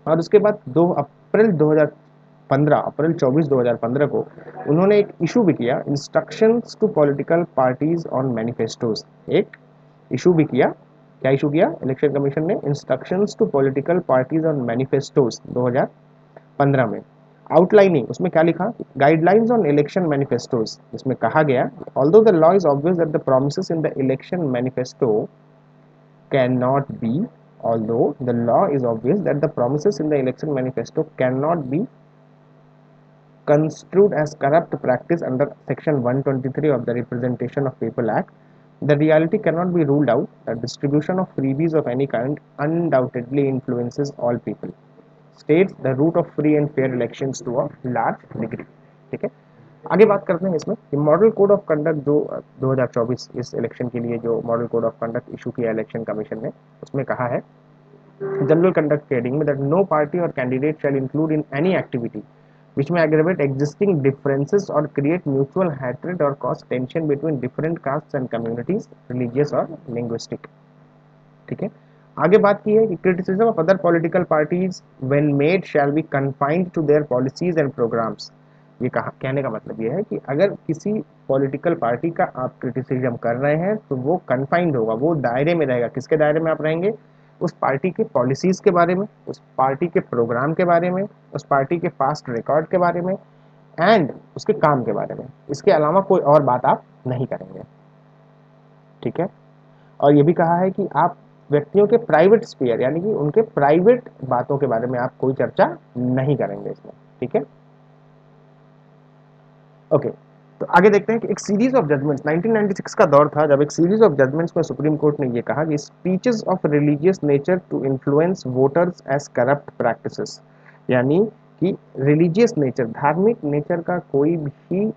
और उसके बाद 2 अप्रैल 2015, अप्रैल 24 2015 को उन्होंने एक इशू भी किया, instructions to political parties on manifestos. एक इशू भी किया, क्या इशू किया इलेक्शन कमीशन ने? Instructions to political parties on manifestos 2015 में। आउटलाइनिंग, उसमें क्या लिखा? गाइडलाइंस ऑन इलेक्शन मैनिफेस्टोज, जिसमें कहा गया although the law is obvious that the promises in the election manifesto cannot be, although the law is obvious that the promises in the election manifesto cannot be construed as corrupt practice under section 123 of the Representation of People Act, the reality cannot be ruled out. The distribution of freebies of any kind undoubtedly influences all people, states the root of free and fair elections to a large degree। ठीक है, आगे बात करते हैं इसमें कि model code of conduct जो 2024 इस इलेक्शन के लिए जो model code of conduct issue किया इलेक्शन कमीशन ने, उसमें कहा है जनरल कंडक्ट हेडिंग में दैट नो पार्टी और candidate shall include in any activity which may aggravate existing differences or create mutual hatred or cause tension between different castes and communities, religious or linguistic। ठीक है, आगे बात की है कि criticism of other political parties when made shall be confined to their policies and programmes. ये कहा, कहने का मतलब ये है कि अगर किसी पॉलिटिकल पार्टी का आप क्रिटिसिज्म कर रहे हैं तो वो कन्फाइंड होगा, वो दायरे में रहेगा। किसके दायरे में आप रहेंगे? उस पार्टी के पॉलिसीज के बारे में, उस पार्टी के प्रोग्राम के बारे में, उस पार्टी के पास्ट रिकॉर्ड के बारे में एंड उसके काम के बारे में। इसके अलावा कोई और बात आप नहीं करेंगे। ठीक है, और ये भी कहा है कि आप व्यक्तियों के प्राइवेट स्फीयर यानी कि उनके प्राइवेट बातों के बारे में आप कोई चर्चा नहीं करेंगे इसमें। ठीक है, ओके। तो आगे देखते हैं कि एक सीरीज ऑफ जजमेंट्स, 1996 का दौर था जब एक सीरीज ऑफ जजमेंट्स में सुप्रीम कोर्ट ने ये कहा कि speeches of religious nature to influence voters as corrupt practices, यानी कि रिलीजियस नेचर, धार्मिक नेचर का कोई भी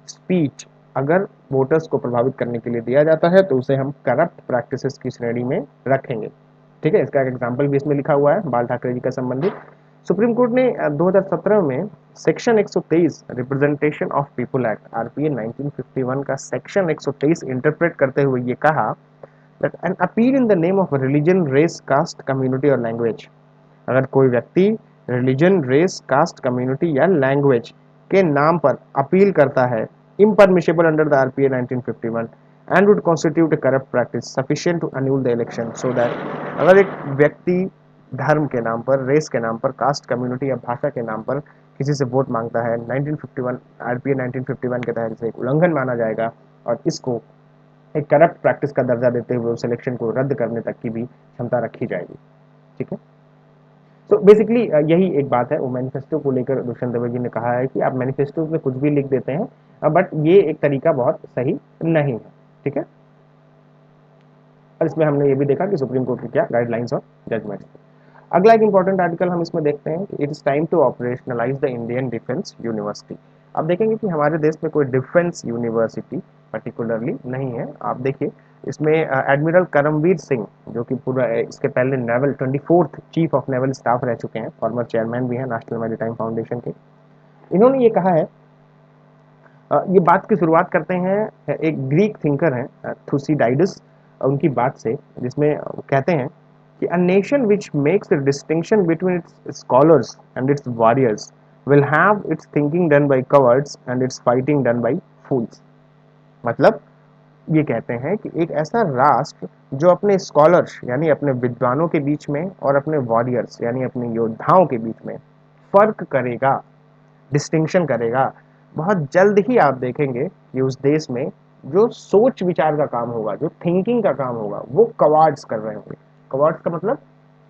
स्पीच अगर वोटर्स को प्रभावित करने के लिए दिया जाता है तो उसे हम करप्ट प्रैक्टिसेस की श्रेणी में रखेंगे। ठीक है, इसका एक एग्जाम्पल भी इसमें लिखा हुआ है बाल ठाकरे जी का संबंधित। सुप्रीम कोर्ट ने 2017 में section 123 representation of people act RPA 1951 का सेक्शन 123 इंटरप्रेट करते हुए ये कहा that an appeal in the name of religion, race, caste, community और लैंग्वेज, अगर कोई व्यक्ति रिलीजन, रेस, कास्ट, कम्युनिटी या लैंग्वेज के नाम पर अपील करता है, impermissible under the RPA 1951 and would constitute a corrupt practice sufficient to annul the election, so that अगर एक व्यक्ति धर्म के नाम पर, रेस के नाम पर, कास्ट, कम्युनिटी या भाषा के नाम पर किसी से वोट मांगता है, 1951 आरपीए 1951 के तहत इसे एक उल्लंघन माना जाएगा और इसको एक करप्ट प्रैक्टिस का दर्जा देते हुए उस इलेक्शन को रद्द करने तक की भी क्षमता रखी जाएगी। ठीक है, तो बेसिकली यही एक बात है। वो मैनिफेस्टो को लेकर दुष्यंत दवे जी ने कहा है कि आप मैनिफेस्टो में कुछ भी लिख देते हैं बट ये एक तरीका बहुत सही नहीं है। ठीक है, और इसमें हमने ये भी देखा कि सुप्रीम कोर्ट की क्या गाइडलाइंस और जजमेंट। अगला एक इंपॉर्टेंट आर्टिकल हम इसमें देखते हैं कि it is time to operationalise the Indian defence university. अब देखेंगे कि हमारे देश में कोई डिफेंस यूनिवर्सिटी पर्टिकुलरली नहीं है। आप देखिए इसमें एडमिरल करमवीर सिंह जो कि पूरा इसके पहले naval 24th chief of naval staff रह चुके हैं, फॉर्मर चेयरमैन भी हैं नेशनल मैरीटाइम फाउंडेशन के, इन्होंने ये कहा है, ये बात की शुरुआत करते हैं एक ग्रीक थिंकर हैं थुसीडाइडस, उनकी बात से, जिसमें कहते हैं कि a nation which makes a distinction between its scholars and its warriors will have its thinking done by cowards and its fighting done by fools। मतलब ये कहते हैं कि एक ऐसा राष्ट्र जो अपने स्कॉलर्स यानी अपने विद्वानों के बीच में और अपने वॉरियर्स यानी अपने योद्धाओं के बीच में फर्क करेगा, डिस्टिंक्शन करेगा, बहुत जल्द ही आप देखेंगे कि उस देश में जो सोच विचार का काम होगा, जो थिंकिंग का काम होगा, वो कवार्ड्स कर रहे होंगे। कवार्ड्स का मतलब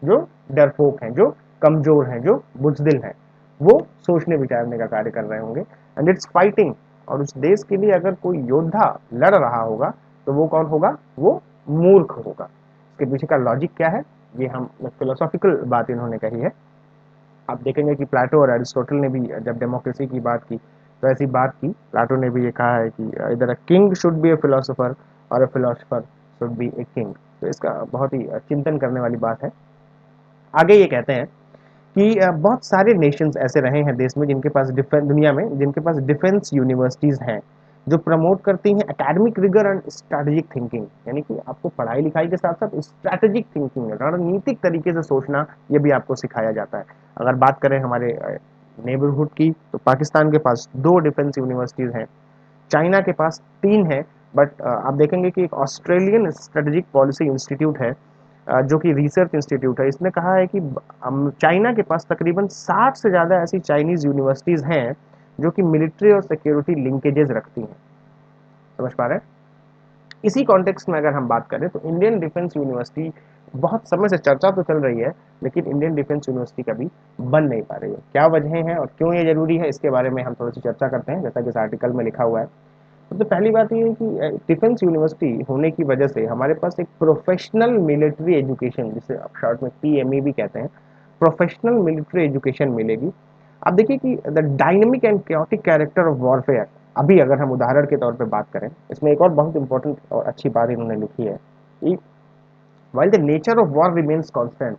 जो डरपोक हैं, जो कमजोर हैं, जो बुजदिल हैं, वो सोचने विचारने का कार्य कर रहे होंगे। एंड इट्स फाइटिंग, और उस देश के लिए अगर कोई योद्धा लड़ रहा होगा तो वो कौन होगा? वो मूर्ख होगा। इसके पीछे का लॉजिक क्या है? ये हम फिलोसॉफिकल बात इन्होंने कही है। आप देखेंगे कि प्लेटो और एरिस्टोटल ने भी जब डेमोक्रेसी की बात की तो ऐसी बात की, प्लेटो ने भी ये कहा है कि इधर a king should be a philosopher और a philosopher should be a king. तो इसका बहुत ही चिंतन करने वाली बात है। आगे ये कहते हैं कि बहुत सारे नेशंस ऐसे रहे हैं देश में जिनके पास डिफेंस, दुनिया में जिनके पास डिफेंस यूनिवर्सिटीज़ हैं जो प्रमोट करती हैं academic rigour and strategic thinking, यानी कि आपको पढ़ाई लिखाई के साथ साथ स्ट्रैटेजिक थिंकिंग, रणनीतिक तरीके से सोचना, ये भी आपको सिखाया जाता है। अगर बात करें हमारे नेबरहुड की, तो पाकिस्तान के पास 2 डिफेंस यूनिवर्सिटीज़ हैं, चाइना के पास 3 है, बट आप देखेंगे कि एक ऑस्ट्रेलियन स्ट्रेटेजिक पॉलिसी इंस्टीट्यूट है जो कि रिसर्च इंस्टीट्यूट है, इसने कहा है कि चाइना के पास तकरीबन 60 से ज़्यादा ऐसी चाइनीज़ यूनिवर्सिटीज़ हैं जो कि मिलिट्री और सिक्योरिटी लिंकेजेस रखती हैं। समझ पा रहे हैं? इसी कॉन्टेक्स्ट में अगर हम बात करें तो इंडियन डिफेंस यूनिवर्सिटी बहुत समय से चर्चा तो चल रही है, लेकिन इंडियन डिफेंस यूनिवर्सिटी कभी बन नहीं पा रही है। क्या वजह है और क्यों ये जरूरी है, इसके बारे में हम थोड़ी सी चर्चा करते हैं, जैसा कि इस आर्टिकल में लिखा हुआ है। सबसे पहली बात ये है कि डिफेंस यूनिवर्सिटी होने की वजह से हमारे पास एक प्रोफेशनल मिलिट्री एजुकेशन, जिसे आप शॉर्ट में पीएमई भी कहते हैं, प्रोफेशनल मिलिट्री एजुकेशन मिलेगी। आप देखिए कि the dynamic and chaotic character of warfare, अभी अगर हम उदाहरण के तौर पे बात करें, इसमें एक और बहुत इंपॉर्टेंट और अच्छी बात इन्होंने लिखी है कि while the nature of war remains constant,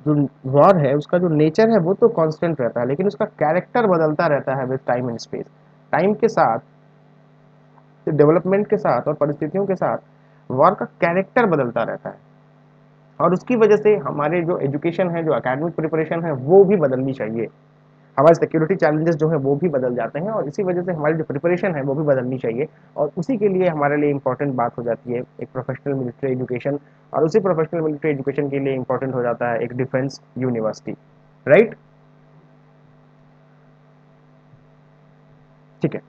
जो वॉर है उसका जो नेचर है वो तो कांस्टेंट रहता है, लेकिन उसका कैरेक्टर बदलता रहता है with time and space. Time के साथ, डेवलपमेंट के साथ और परिस्थितियों के साथ वॉर का कैरेक्टर बदलता रहता है, और उसकी वजह से हमारे जो एजुकेशन है, जो एकेडमिक प्रिपरेशन है, वो भी बदलनी चाहिए। हमारे सिक्योरिटी चैलेंजेस जो है वो भी बदल जाते हैं, और इसी वजह से हमारी जो प्रिपरेशन है वो भी बदलनी चाहिए, और उसी के लिए हमारे लिए इंपॉर्टेंट बात हो जाती है एक प्रोफेशनल मिलिट्री एजुकेशन, और उसी प्रोफेशनल मिलिट्री एजुकेशन के लिए इंपॉर्टेंट हो जाता है एक डिफेंस यूनिवर्सिटी। राइट? ठीक है।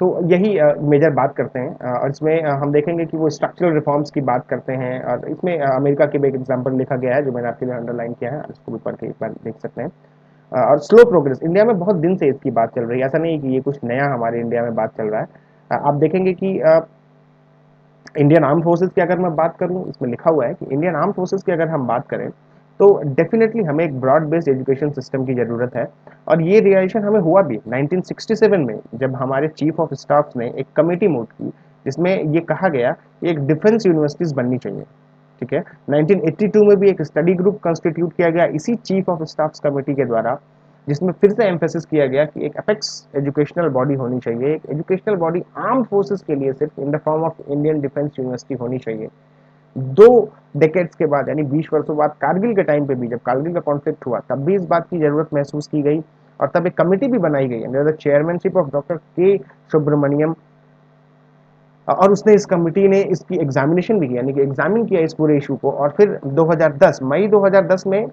तो यही मेजर बात करते हैं, और इसमें हम देखेंगे कि वो स्ट्रक्चरल रिफॉर्म्स की बात करते हैं, और इसमें अमेरिका के भी एक एग्जांपल लिखा गया है जो मैंने आपके लिए अंडरलाइन किया है, इसको भी पढ़ के एक बार देख सकते हैं। और स्लो प्रोग्रेस, इंडिया में बहुत दिन से इसकी बात चल रही है, ऐसा नहीं कि ये कुछ नया हमारे इंडिया में बात चल रहा है। आप देखेंगे कि इंडियन आर्म फोर्सेस की अगर मैं बात करूं, इसमें लिखा हुआ है कि इंडियन आर्म फोर्सेस की अगर हम बात करें तो डेफिनेटली हमें एक ब्रॉड बेस्ड एजुकेशन सिस्टम की ज़रूरत है, और ये रियलाइजेशन हमें हुआ भी 1967 में, जब हमारे चीफ ऑफ स्टाफ ने एक कमेटी मूव की जिसमें ये कहा गया कि एक डिफेंस यूनिवर्सिटीज़ बननी चाहिए। ठीक है। 1982 में भी एक स्टडी ग्रुप कंस्टिट्यूट किया गया इसी चीफ ऑफ स्टाफ कमेटी के द्वारा, जिसमें फिर से एम्फेसिस किया गया कि एक अपेक्स एजुकेशनल बॉडी होनी चाहिए, एक एजुकेशनल बॉडी आर्म फोर्सेस के लिए सिर्फ in the form of Indian defence university होनी चाहिए। 2 डेकेड्स के बाद, यानी 20 वर्षों बाद, कारगिल के टाइम पे भी, जब कारगिल का कॉन्फ्लिक्ट हुआ, तब भी इस बात की जरूरत महसूस की गई, और तब एक कमेटी भी बनाई गई under the chairmanship of doctor के सुब्रमण्यम, और उसने, इस कमिटी ने इसकी एग्जामिनेशन भी किया, यानी कि एग्जामिन किया इस पूरे इशू को, और फिर 2010, मई 2010 में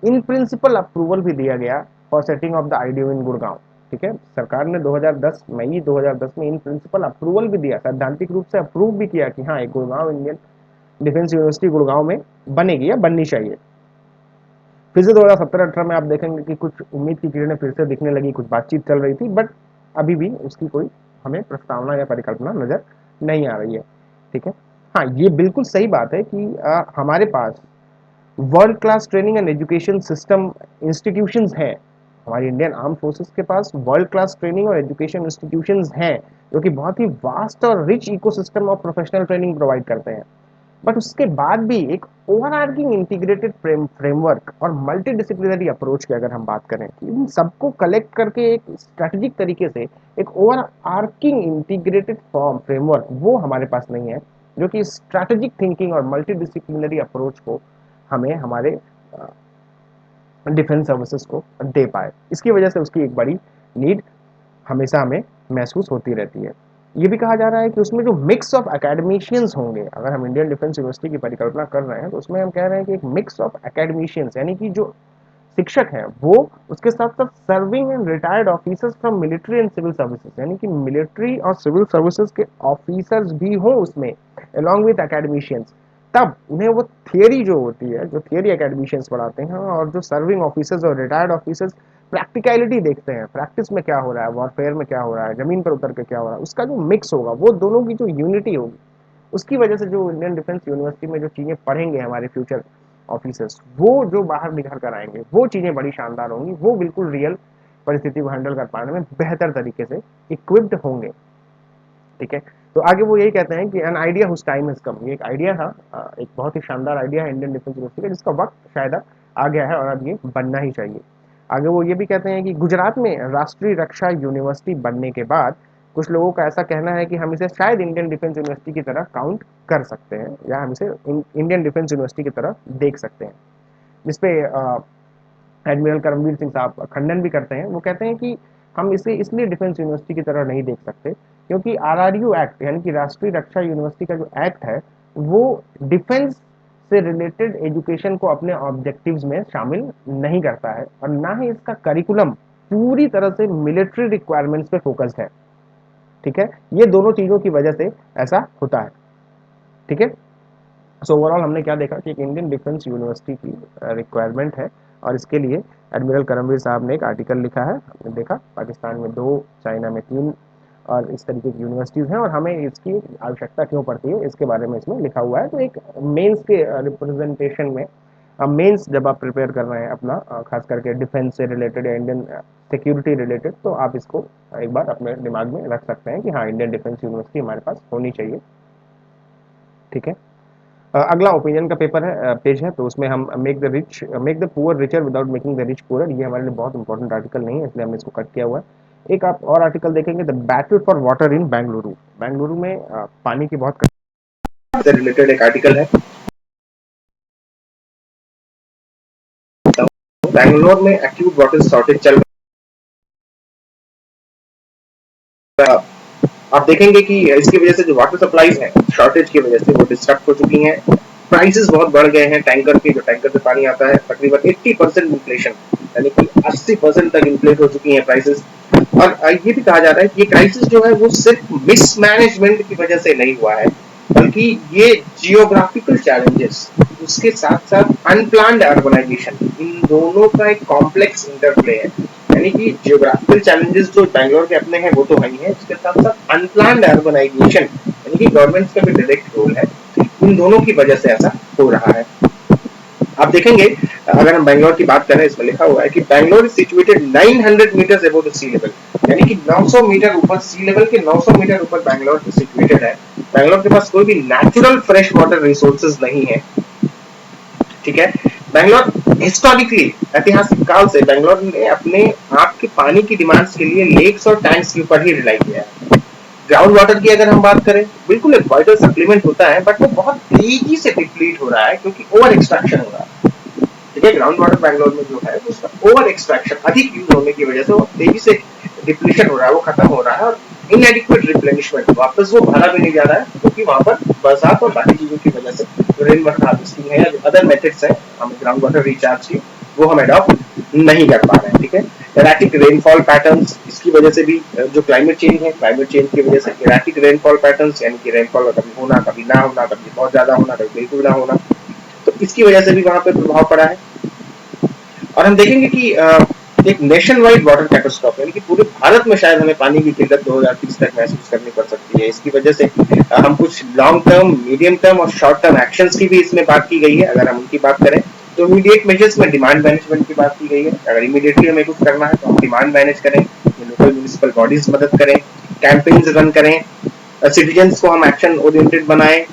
इन प्रिंसिपल अप्रूवल भी दिया गया for setting of the IDO in Gurgaon. ठीक है, सरकार ने 2010, मई 2010 में इन प्रिंसिपल अप्रूवल भी दिया, सैद्धांतिक रूप से अप्रूव भी किया कि हाँ, एक Gurgaon Indian defence university Gurgaon में बनेगी या बननी चाहिए। फिर से 2017-18 में आप देखेंगे कि कुछ उम्मीद की किरणें फिर से दिखने लगी, कुछ बातचीत चल रही थी, बट अभी भी उसकी कोई हमें प्रस्तावना या परिकल्पना नजर नहीं आ रही है। ठीक है। हाँ, ये बिल्कुल सही बात है कि हमारे पास world class training and education system institutions हैं, हमारी इंडियन आर्म फोर्सेस के पास वर्ल्ड क्लास ट्रेनिंग और एजुकेशन इंस्टीट्यूशंस हैं जो कि बहुत ही वास्ट और rich ecosystem of professional training provide करते हैं। बट उसके बाद भी एक ओवरआर्किंग इंटीग्रेटेड फ्रेमवर्क और मल्टी डिसिप्लिनरी अप्रोच की अगर हम बात करें कि इन सबको कलेक्ट करके एक स्ट्रेटेजिक तरीके से एक ओवरआर्किंग इंटीग्रेटेड फॉर्म फ्रेमवर्क, वो हमारे पास नहीं है जो कि स्ट्रेटेजिक थिंकिंग और मल्टी डिसिप्लिनरी अप्रोच को हमें हमारे डिफेंस सर्विसेज को दे पाए। इसकी वजह से उसकी एक बड़ी नीड हमेशा हमें महसूस होती रहती है। ये भी कहा जा रहा है कि उसमें जो मिक्स ऑफ एकेडमिशियंस होंगे, अगर हम इंडियन डिफेंस यूनिवर्सिटी की परिकल्पना कर रहे हैं तो उसमें हम कह रहे हैं कि एक मिक्स ऑफ एकेडमिशियंस, यानी कि जो शिक्षक हैं वो, उसके साथ साथ serving and retired officers from military and civil services, यानी कि मिलिट्री और सिविल सर्विसेज के ऑफिसर्स भी हों उसमें अलॉन्ग विद एकेडमिशियंस। तब उन्हें वो थियरी जो होती है, जो थियरी एकेडमिशियंस पढ़ाते हैं, और जो सर्विंग ऑफिसर्स और रिटायर्ड ऑफिसर्स प्रैक्टिकलिटी देखते हैं, प्रैक्टिस में क्या हो रहा है, वॉरफेयर में क्या हो रहा है, जमीन पर उतर के क्या हो रहा है, उसका जो मिक्स होगा, वो दोनों की जो यूनिटी होगी, उसकी वजह से जो इंडियन डिफेंस यूनिवर्सिटी में जो चीज़ें पढ़ेंगे हमारे फ्यूचर ऑफिसर्स, वो जो बाहर निकल कर आएंगे, वो चीज़ें बड़ी शानदार होंगी, वो बिल्कुल रियल परिस्थिति को हैंडल कर पाने में बेहतर तरीके से इक्विप्ड होंगे। ठीक है। तो आगे वो यही कहते हैं कि an idea whose time has come, ये एक आइडिया था, एक बहुत ही शानदार आइडिया है इंडियन डिफेंस यूनिवर्सिटी का, जिसका वक्त शायद आ गया है और अब ये बनना ही चाहिए। आगे वो ये भी कहते हैं कि गुजरात में राष्ट्रीय रक्षा यूनिवर्सिटी बनने के बाद कुछ लोगों का ऐसा कहना है कि हम इसे शायद इंडियन डिफेंस यूनिवर्सिटी की तरह काउंट कर सकते हैं, या हम इसे इंडियन डिफेंस यूनिवर्सिटी की तरह देख सकते हैं, जिसपे एडमिरल करमवीर सिंह साहब खंडन भी करते हैं। वो कहते हैं कि हम इसे इसलिए डिफेंस यूनिवर्सिटी की तरह नहीं देख सकते क्योंकि आरआरयू एक्ट यानी कि राष्ट्रीय रक्षा यूनिवर्सिटी का जो एक्ट है वो डिफेंस से रिलेटेड एजुकेशन को अपने ऑब्जेक्टिव्स में शामिल नहीं करता है, और ना ही इसका करिकुलम पूरी तरह से मिलिट्री रिक्वायरमेंट्स पे फोकस्ड है। ठीक है, ये दोनों चीजों की वजह से ऐसा होता है। ठीक है, सो ओवरऑल हमने क्या देखा कि एक इंडियन डिफेंस यूनिवर्सिटी की रिक्वायरमेंट है, और इसके लिए एडमिरल करमवीर साहब ने एक आर्टिकल लिखा है। हमने देखा पाकिस्तान में 2, चाइना में 3 और इस तरीके की यूनिवर्सिटीज़ हैं, और हमें इसकी आवश्यकता क्यों पड़ती है इसके बारे में इसमें लिखा हुआ है। तो एक मेंस के रिप्रेजेंटेशन में, मेंस जब आप प्रिपेयर कर रहे हैं अपना, खास करके डिफेंस से रिलेटेड या इंडियन सिक्योरिटी रिलेटेड, तो आप इसको एक बार अपने दिमाग में रख सकते हैं कि हाँ, इंडियन डिफेंस यूनिवर्सिटी हमारे पास होनी चाहिए। ठीक है, अगला ओपिनियन का पेपर है, पेज है, तो उसमें हम make the poor richer without making the rich poor, ये हमारे लिए बहुत इंपॉर्टेंट आर्टिकल नहीं है, इसलिए हमने इसको कट किया हुआ है। एक आप और आर्टिकल देखेंगे, the battle for water in Bengaluru. Bengaluru में पानी की बहुत से रिलेटेड एक आर्टिकल है। बेंगलोर में एक्यूट वाटर शॉर्टेज चल रहा है। आप देखेंगे कि इसकी वजह से जो वाटर सप्लाईज हैं शॉर्टेज की वजह से वो डिस्टर्ब हो चुकी हैं। प्राइसेस बहुत बढ़ गए हैं टैंकर के, जो टैंकर से पानी आता है, तकरीबन 80% इन्फ्लेशन, यानी कि 80% तक इन्फ्लेट हो चुकी हैं प्राइसेस। और ये भी कहा जा रहा है कि ये क्राइसिस जो है वो सिर्फ मिसमैनेजमेंट की वजह से नहीं हुआ है, बल्कि ये जियोग्राफिकल चैलेंजेस, उसके साथ साथ अनप्लान्ड अर्बनाइजेशन, इन दोनों का एक कॉम्प्लेक्स इंटरप्ले है। यानी कि जियोग्राफिकल चैलेंजेस जो बैंगलोर के अपने हैं वो तो है ही है, इसके साथ साथ अनप्लान्ड अर्बनाइजेशन यानी कि गवर्नमेंट का भी डायरेक्ट रोल है, इन दोनों की वजह से ऐसा हो रहा है। आप देखेंगे अगर हम बैंगलोर की बात करें, इसमें लिखा हुआ है कि Bangalore is situated 900 metres above the sea level, यानी कि 900 मीटर ऊपर, सी लेवल के 900 मीटर ऊपर बैंगलोर सिचुएटेड है। बैंगलोर के पास कोई भी नेचुरल फ्रेश वाटर रिसोर्सेज नहीं है। ठीक है, बैंगलोर हिस्टोरिकली, ऐतिहासिक काल से बैंगलोर ने अपने आप के पानी की डिमांड्स के लिए लेक्स और टैंक्स के ऊपर ही रिलाई किया है। ग्राउंड वाटर की अगर हम बात करें, बिल्कुल एक वाइटल सप्लीमेंट होता है, बट वो बहुत तेजी से डिप्लीट हो रहा है क्योंकि ओवर एक्सट्रैक्शन हो रहा है। ठीक है, ग्राउंड वाटर बैंगलोर में जो है उसका ओवर एक्सट्रैक्शन, अधिक यूज होने की वजह से वो तेजी से डिप्लीशन हो रहा है, वो खत्म हो रहा है, और इनएडिक्वेट रिप्लेनिशमेंट, वापस वो भरा भी नहीं जा रहा है क्योंकि वहां पर बरसात और बाकी चीजों की वजह से रेन वाटर हार्वेस्टिंग है या जो अदर मेथड्स है हम ग्राउंड वाटर रिचार्ज की, वो हम एडॉप्ट नहीं कर पा रहे हैं। ठीक है, एराटिक रेनफॉल पैटर्न्स, इसकी वजह से भी जो क्लाइमेट चेंज है, क्लाइमेट चेंज की वजह से एराटिक रेनफॉल पैटर्न्स, यानी कि रेनफॉल कभी होना कभी ना होना, कभी बहुत ज्यादा होना कभी बिल्कुल ना होना, तो इसकी वजह से भी वहां पर प्रभाव पड़ा है। और हम देखेंगे कि एक नेशन वाइड वाटर कैटास्ट्रोफी, यानी कि पूरे भारत में शायद हमें पानी की किल्लत 2030 तक महसूस करनी पड़ सकती है। इसकी वजह से हम कुछ लॉन्ग टर्म, मीडियम टर्म और शॉर्ट टर्म एक्शंस की भी इसमें बात की गई है। अगर हम उनकी बात करें तो इमीडिएट मेजर्स में डिमांड मैनेजमेंट की बात की गई है। अगर इमीडिएटली हमें कुछ करना है तो हम डिमांड मैनेज करें, लोकल म्यूनिसिपल बॉडीज मदद करें, कैंपेन्स रन करें, सिटीजन्स को हम एक्शन ओरिएंटेड बनाएं,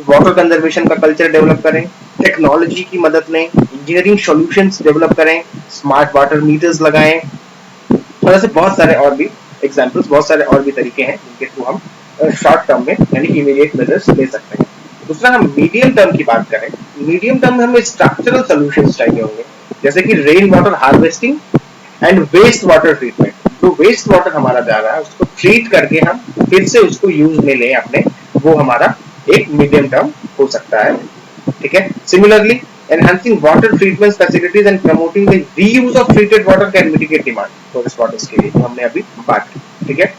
वाटर कंजर्वेशन का कल्चर डेवलप करें, टेक्नोलॉजी की मदद लें, इंजीनियरिंग सॉल्यूशंस डेवलप करें, स्मार्ट वाटर मीटर्स लगाएं, और ऐसे बहुत सारे और भी एग्जांपल्स, बहुत सारे और भी तरीके हैं जिनके थ्रू हम शॉर्ट टर्म में यानी इमीडिएट मेजर्स ले सकते हैं। दूसरा, हम मीडियम टर्म की बात करें, मीडियम टर्म में हमें स्ट्रक्चरल सॉल्यूशंस चाहिए होंगे, जैसे कि rain water harvesting and waste water treatment. जो वेस्ट वाटर हमारा जा रहा है उसको ट्रीट करके हम फिर से उसको यूज में लें अपने, वो हमारा एक मीडियम टर्म हो सकता है। ठीक है, similarly enhancing water treatment facilities and promoting the reuse of treated water can mitigate demand for this waters के लिए, जो हमने अभी बात की। ठीक है,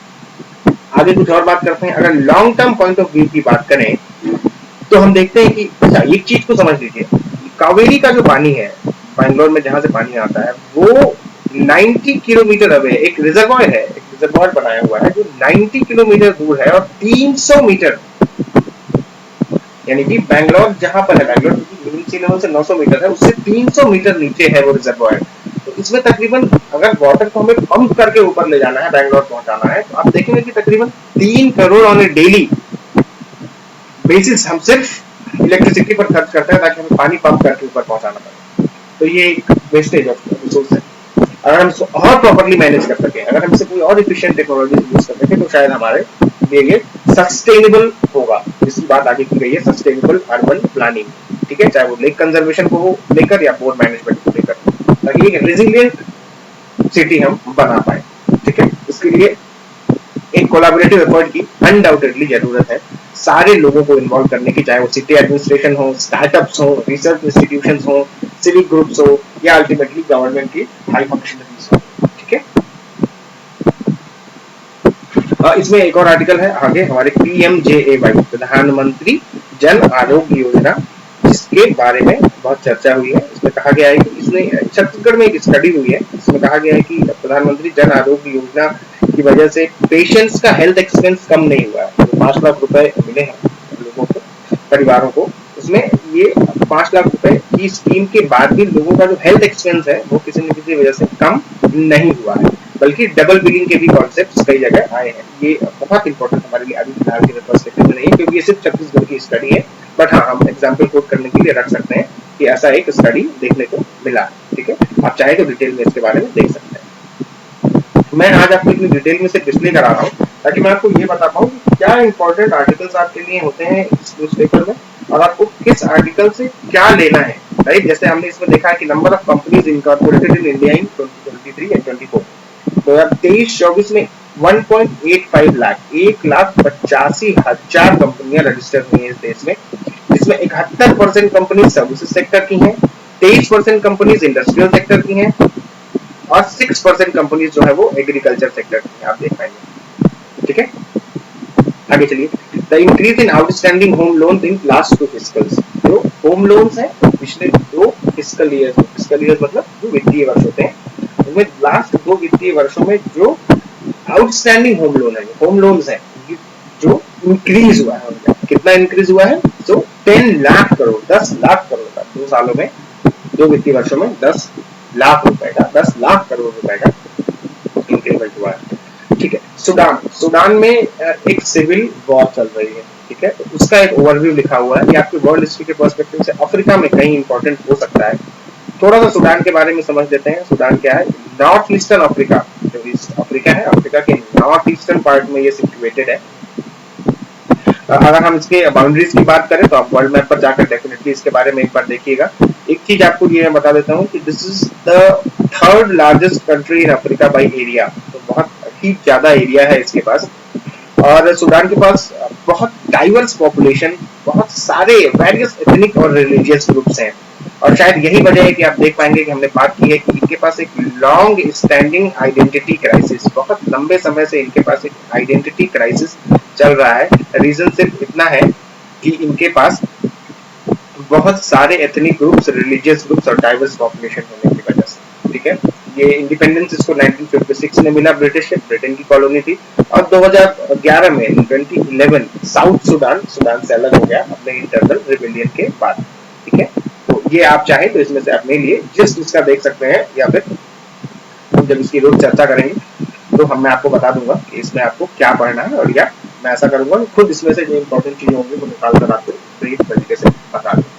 आगे कुछ और बात करते हैं। अगर long term point of view की बात करें तो हम देखते हैं कि अच्छा, एक चीज को समझ लीजिए, कावेरी का जो पानी है बैंगलोर में जहां से पानी आता है वो 90 किलोमीटर अवे एक रिजर्वॉयर है, एक रिजर्वॉयर बनाया हुआ है जो 90 किलोमीटर दूर है, और 300 मीटर, यानी कि बैंगलोर जहां पर है, बैंगलोर मीन सी लेवल से 900 मीटर है, उससे 300 मीटर नीचे है वो रिजर्वॉयर। तो इसमें तकरीबन अगर वाटर को हमें पंप करके ऊपर ले जाना है, बैंगलोर पहुंचाना है, तो आप देखेंगे कि तकरीबन 3 crore on A daily basis हम सिर्फ इलेक्ट्रिसिटी पर खर्च करते हैं ताकि हमें पानी पंप करके ऊपर पहुंचाना पड़े। तो ये एक वेस्टेज ऑफ रिसोर्स है। अगर हम इसको और प्रॉपर्ली मैनेज कर सकें, अगर हम इसे कोई और इफिशिएंट टेक्नोलॉजी यूज कर सकें, तो शायद हमारे लिए ये सस्टेनेबल होगा, जिसकी बात आगे की गई है, सस्टेनेबल अर्बन प्लानिंग, ठीक है, चाहे वो लेक कंजर्वेशन को लेकर या बोर मैनेजमेंट को लेकर, ताकि एक रेजिलियंट सिटी हम बना पाए, ठीक है। इसके लिए एक कोलैबोरेटिव एफर्ट की अनडाउटेडली जरूरत है, सारे लोगों को इन्वॉल्व करने की, चाहे वो सिटी एडमिनिस्ट्रेशन हो, स्टार्टअप्स हो, रिसर्च इंस्टीट्यूशंस हो, सिविक ग्रुप्स हो, या अल्टीमेटली गवर्नमेंट की हाई फंक्शनरीज हो, ठीक है। इसमें एक और आर्टिकल है आगे हमारे पीएमजेएवाई, प्रधानमंत्री जन आरोग्य योजना, जिसके बारे में बहुत चर्चा हुई है। इसमें कहा गया है कि इसमें छत्तीसगढ़ में एक स्टडी हुई है, इसमें कहा गया है कि प्रधानमंत्री जन आरोग्य योजना की वजह से पेशेंट्स का हेल्थ एक्सपेंस कम नहीं हुआ है। 5 लाख रुपए मिले हैं लोगों को, परिवारों को, उसमें ये 5 लाख रुपए की स्कीम के बाद भी लोगों का जो हेल्थ एक्सपेंस है वो किसी न किसी वजह से कम नहीं हुआ है, बल्कि डबल बिलिंग के भी कॉन्सेप्ट्स कई जगह आए हैं। ये बहुत इंपॉर्टेंट हमारे लिए अभी फिलहाल के पर्सपेक्टिव में नहीं है, क्योंकि ये सिर्फ छत्तीसगढ़ की स्टडी है, बट हाँ हम एग्जाम्पल कोट करने के लिए रख सकते हैं कि ऐसा एक स्टडी देखने को मिला, ठीक है। आप चाहे तो डिटेल में इसके बारे में देख सकते हैं। मैं आज आपको इतनी डिटेल में सिर्फ इसलिए करा रहा हूँ ताकि मैं आपको ये बता पाऊँ कि क्या इंपॉर्टेंट आर्टिकल्स आपके लिए होते हैं इस न्यूज़पेपर में, और आपको किस आर्टिकल से क्या लेना है, राइट। जैसे हमने इसमें देखा है कि number of companies incorporated in India in 2023 and 24, 2023-24 में 1.85 लाख, 1,85,000 कंपनियां रजिस्टर हुई हैं इस देश में, जिसमें 71% कंपनी सर्विसेज सेक्टर की हैं, 23% कंपनीज इंडस्ट्रियल सेक्टर की हैं, और 6% कंपनीज जो है वो एग्रीकल्चर सेक्टर की हैं, आप देख पाएंगे, ठीक है। आगे चलिए। The increase in outstanding home loan in last 2 फिस्कल्स, जो होम लोन्स हैं पिछले 2 फिस्कल ईयर मतलब जो वित्तीय वर्ष होते हैं, उनमें लास्ट 2 वित्तीय वर्षों में जो आउटस्टैंडिंग होम लोन है, होम लोन्स हैं, जो इंक्रीज हुआ है, उनका कितना इंक्रीज हुआ है, तो 10 लाख करोड़, 10 लाख करोड़ का 2 सालों में, 2 वित्तीय वर्षों में 10 लाख रुपए का, 10 लाख करोड़ रुपए का इंक्रीमेंट हुआ है, ठीक है। सूडान में एक सिविल वॉर चल रही है, ठीक है, तो उसका एक ओवरव्यू लिखा हुआ है। ये आपके वर्ल्ड हिस्ट्री के पर्सपेक्टिव से अफ्रीका में कहीं इंपॉर्टेंट हो सकता है। थोड़ा सा सूडान के बारे में समझ लेते हैं। सूडान क्या है? नॉर्थ ईस्टर्न अफ्रीका, जो ईस्ट अफ्रीका है, अफ्रीका के नॉर्थ ईस्टर्न पार्ट में ये सिचुएटेड है। अगर हम इसके बाउंड्रीज की बात करें तो आप वर्ल्ड मैप पर जाकर डेफिनेटली इसके बारे में एक बार देखिएगा। एक चीज आपको ये मैं बता देता हूँ कि this is the 3rd largest country in Africa by area, तो बहुत ही ज्यादा एरिया है इसके पास। और सूडान के पास बहुत डाइवर्स पॉपुलेशन, बहुत सारे वेरियस एथनिक और रिलीजियस ग्रुप्स हैं, और शायद यही वजह है कि आप देख पाएंगे कि हमने बात की है कि इनके पास एक लॉन्ग स्टैंडिंग आइडेंटिटी क्राइसिस, बहुत लंबे समय से इनके पास एक आइडेंटिटी क्राइसिस चल रहा है। रीजन सिर्फ इतना है कि इनके पास बहुत सारे एथनिक ग्रुप्स, रिलीजियस ग्रुप्स और डाइवर्स पॉपुलेशन होने की वजह से, ठीक है। ये इंडिपेंडेंस इसको 1956 में मिला, ब्रिटेन की कॉलोनी थी, और 2011 में 2011 साउथ सूडान से अलग हो गया अपने इंटरनल रिबेलियन के बाद, ठीक है। तो ये आप चाहे तो इसमें से अपने लिए जस्ट इसका देख सकते हैं, या फिर हम जब इसकी रोज चर्चा करेंगे तो मैं आपको बता दूंगा कि इसमें आपको क्या पढ़ना है, और या मैं ऐसा करूंगा कि खुद इसमें से जो इंपॉर्टेंट चीजें होंगी वो निकाल कर आपको ब्रीफ तरीके से बता दूंगा,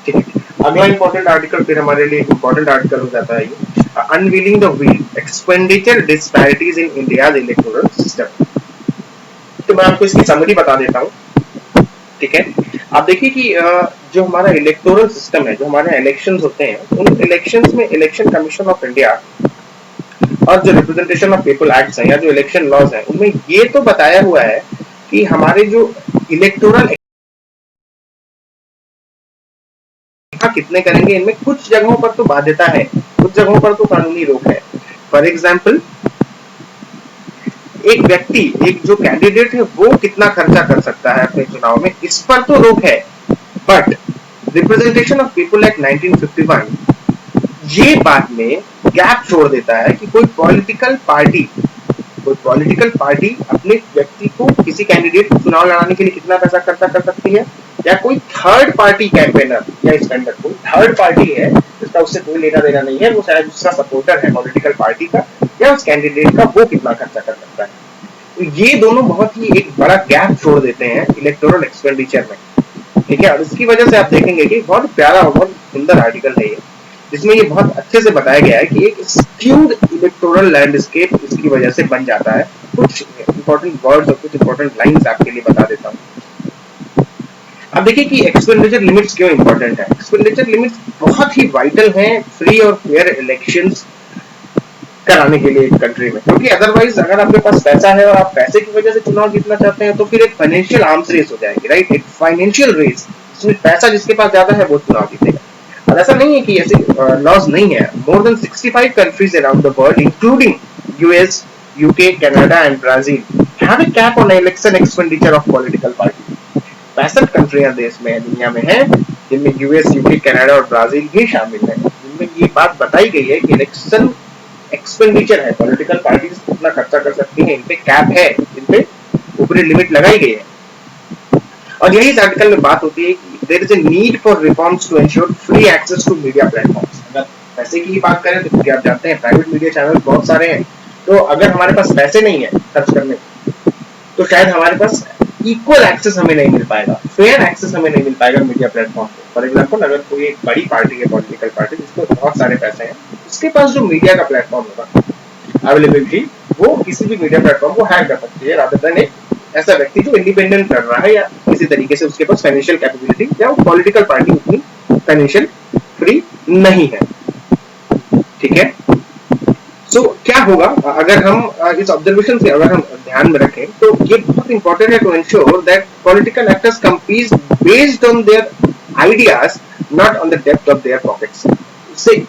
ठीक है। अगला इंपॉर्टेंट आर्टिकल फिर हमारे लिए इंपॉर्टेंट आर्टिकल हो जाता है ये, unveiling the wheel, expenditure disparities in India's electoral system. तो मैं आपको इसकी समरी बता देता हूँ, ठीक है। आप देखिए कि जो हमारा इलेक्टोरल सिस्टम है, जो हमारे इलेक्शंस होते हैं, उन इलेक्शंस में इलेक्शन कमीशन ऑफ इंडिया और जो रिप्रेजेंटेशन ऑफ पीपल एक्ट्स हैं या जो इलेक्शन लॉज हैं, उनमें ये तो बताया हुआ है कि हमारे जो इलेक्टोरल कितने करेंगे, इनमें कुछ जगहों पर तो बाध्यता है, कुछ जगहों पर तो कानूनी रोक है। फॉर एग्जाम्पल, एक व्यक्ति, एक जो कैंडिडेट है, वो कितना खर्चा कर सकता है अपने चुनाव में, इस पर तो रोक है। But representation of people act 1951 ये बात में गैप छोड़ देता है कि कोई पॉलिटिकल पार्टी अपने व्यक्ति को, किसी कैंडिडेट को चुनाव लड़ाने के लिए कितना पैसा खर्चा कर सकती है, या कोई थर्ड पार्टी कैंपेनर या स्पेंडर, कोई थर्ड पार्टी है जिसका उससे कोई लेना देना नहीं है, वो शायद उसका सपोर्टर है पॉलिटिकल पार्टी का या उस कैंडिडेट का, वो कितना खर्चा कर सकता है। तो ये दोनों बहुत ही एक बड़ा गैप छोड़ देते हैं इलेक्टोरल एक्सपेंडिचर में, ठीक है। और इसकी वजह से आप देखेंगे कि बहुत प्यारा और बहुत सुंदर आर्टिकल है ये, जिसमें ये बहुत अच्छे से बताया गया है कि एक स्क्यूड इलेक्टोरल लैंडस्केप इसकी वजह से बन जाता है। कुछ इंपॉर्टेंट वर्ड्स और कुछ इंपॉर्टेंट लाइंस आपके लिए बता देता हूँ। अब देखिए कि एक्सपेंडिचर लिमिट्स क्यों इंपॉर्टेंट है। एक्सपेंडिचर लिमिट्स बहुत ही वाइटल हैं फ्री और फेयर इलेक्शंस कराने के लिए एक कंट्री में, क्योंकि अदरवाइज अगर आपके पास पैसा है और आप पैसे की वजह से चुनाव जीतना चाहते हैं तो फिर एक फाइनेंशियल आर्म्स रेस हो जाएगी, राइट, एक फाइनेंशियल रेस जिसमें पैसा जिसके पास ज्यादा है वो चुनाव जीतेगा। और ऐसा नहीं है कि ऐसे लॉज नहीं है। More than 65 countries around the world including US, UK, Canada and Brazil have A cap on election expenditure of political party. 65 कंट्रियां देश में दुनिया में हैं जिनमें यूएस, यूके, कनाडा और ब्राजील भी शामिल हैं, जिनमें ये बात बताई गई है कि इलेक्शन एक्सपेंडिचर है, पॉलिटिकल पार्टीज कितना खर्चा कर सकती हैं, इन पे कैप है, इन पे ऊपरी लिमिट लगाई गई है। और यही इस आर्टिकल में बात होती है कि there is a need for reforms to ensure free access to media platforms. अगर पैसे की ही बात करें तो क्योंकि आप जानते हैं प्राइवेट मीडिया चैनल बहुत सारे हैं, तो अगर हमारे पास पैसे नहीं है खर्च करने तो शायद हमारे पास इक्वल एक्सेस हमें नहीं मिल पाएगा, फेयर एक्सेस हमें नहीं मिल पाएगा मीडिया प्लेटफॉर्म पे। फॉर एग्जांपल अगर कोई एक बड़ी पार्टी है, पॉलिटिकल पार्टी जिसमें बहुत सारे पैसे हैं, उसके पास जो मीडिया का प्लेटफॉर्म होगा अवेलेबिलिटी, वो किसी भी मीडिया प्लेटफॉर्म को हैक कर सकती है रादर देन एक ऐसा व्यक्ति जो इंडिपेंडेंट कर रहा है या किसी तरीके से उसके पास फाइनेंशियल कैपेबिलिटी या वो पॉलिटिकल पार्टी उतनी फाइनेंशियल फ्री नहीं है। ठीक है, सो क्या होगा अगर हम इस ऑब्जर्वेशन से अगर हम ध्यान में रखें तो ये बहुत इंपॉर्टेंट है to ensure that political actors compete based on their ideas not on the depth of their pockets. इससे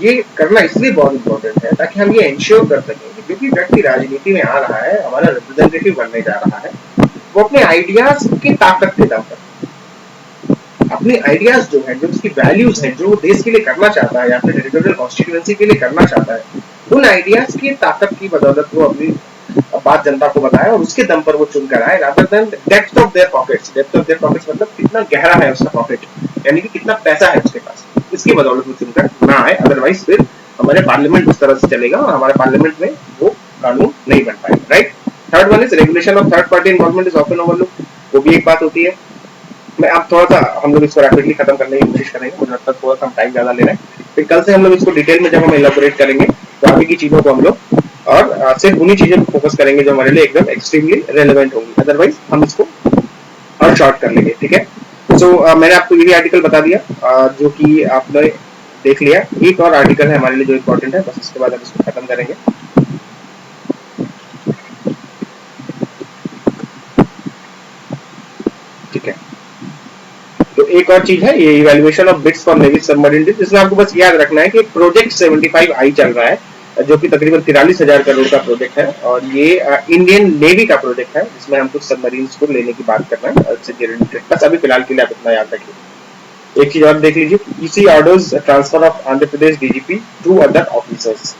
ये करना इसलिए बहुत इंपॉर्टेंट है ताकि हम ये एंश्योर कर सकें कि जो भी व्यक्ति राजनीति में आ रहा है, हमारा रिप्रेजेंटेटिव बनने जा रहा है, वो अपने आइडियाज की ताकत के दम पर, अपने आइडियाज जो है, जो उसकी वैल्यूज हैं, जो देश के लिए करना चाहता है या फिर टेरिटोरियल कॉन्स्टिट्यूएंसी के लिए करना चाहता है, उन आइडियाज की ताकत की बदौलत वो अपनी बात जनता को बताए और उसके दम पर वो चुनकर आए rather than depth of their pockets. Depth of their pockets मतलब कितना गहरा है उसका पॉकेट, यानी कि कितना पैसा है उसके पास, इसकी बदौलत वो चुनकर ना आए। अदरवाइज फिर हमारे पार्लियामेंट उस तरह से चलेगा और हमारे पार्लियामेंट में वो कानून नहीं बन पाएगा, right. Third one is regulation of third party involvement is often overlooked, वो भी एक बात होती है। मैं अब थोड़ा सा हम लोग इसको रैपिडली खत्म करने की कोशिश करेंगे, मुझे लगता है थोड़ा सा हम टाइम ज्यादा ले रहे हैं, फिर कल से हम लोग इसको डिटेल में जब हम इलैबोरेट करेंगे तो बाकी की चीजों को हम लोग और सिर्फ उन्हीं चीजों पर फोकस करेंगे जो हमारे लिए एकदम एक्सट्रीमली रेलेवेंट होंगी, अदरवाइज हम इसको और शॉर्ट कर लेंगे। ठीक है, सो मैंने आपको ये भी आर्टिकल बता दिया जो कि आपने देख लिया। एक और आर्टिकल है हमारे लिए जो इम्पोर्टेंट है, बस इसके बाद हम इसको खत्म करेंगे। ठीक है, तो एक और चीज है ये evaluation of bids for navy submarine disc, जिसमें आपको बस याद रखना है कि प्रोजेक्ट 75I चल रहा है जो कि तकरीबन 43,000 करोड़ का प्रोजेक्ट है और ये इंडियन नेवी का प्रोजेक्ट है जिसमें हम कुछ सबमरीन्स को लेने की बात कर रहे हैं इससे रिलेटेड। बस अभी फिलहाल के लिए आप इतना याद रखिए। एक चीज और देख लीजिए, EC orders transfer of Andhra Pradesh DGP to other officers.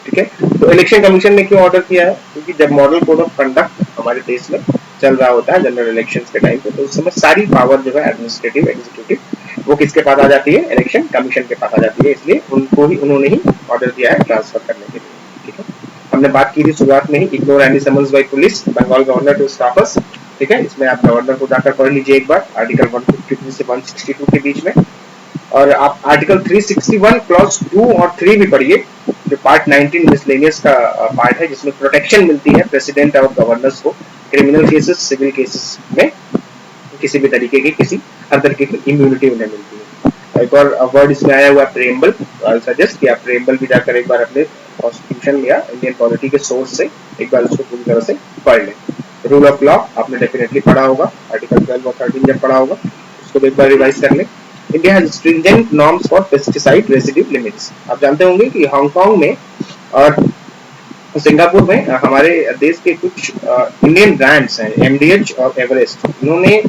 ठीक है, तो इलेक्शन कमीशन ने क्यों ऑर्डर किया है, क्योंकि जब मॉडल कोड ऑफ कंडक्ट हमारे देश में चल रहा होता है जनरल इलेक्शंस के टाइम पे, तो उस समय सारी पावर जो है एडमिनिस्ट्रेटिव एग्जीक्यूटिव वो किसके पास आ जाती है, इलेक्शन कमीशन के पास आ जाती है, इसलिए उन्होंने ही ऑर्डर दिया है ट्रांसफर करने के लिए। ठीक है, हमने बात की थी शुरुआत में ही, ignore any summons by police, Bengal governor to staffers. ठीक है, इसमें आप गवर्नर को जाकर पढ़ लीजिए एक बार, आर्टिकल 153 से 162 के बीच में, और आप आर्टिकल 361 क्लॉज 2 और 3 भी पढ़िए जो पार्ट 19 मिसलेनियस का पार्ट है, जिसमें प्रोटेक्शन मिलती है प्रेसिडेंट और गवर्नर्स को क्रिमिनल केसेस, सिविल केसेस में किसी भी तरीके की किसी हर तरीके की इम्यूनिटी उन्हें मिलती है। एक और वर्ड इसमें आया हुआ प्रेम्बल, आई सजेस्ट कि आप प्रेम्बल भी जाकर एक बार अपने कॉन्स्टिट्यूशन या इंडियन पॉलिटी के सोर्स से एक बार उसको पूरी तरह से पढ़ लें। रूल ऑफ लॉ आपने डेफिनेटली पढ़ा होगा, आर्टिकल 12 और 13 जब पढ़ा होगा उसको एक बार रिवाइज कर लें। India has stringent norms for pesticide residue limits. आप जानते होंगे कि हांगकांग में और सिंगापुर में हमारे देश के कुछ इंडियन ब्रांड्स हैं, एमडीएच और एवरेस्ट, इन्होंने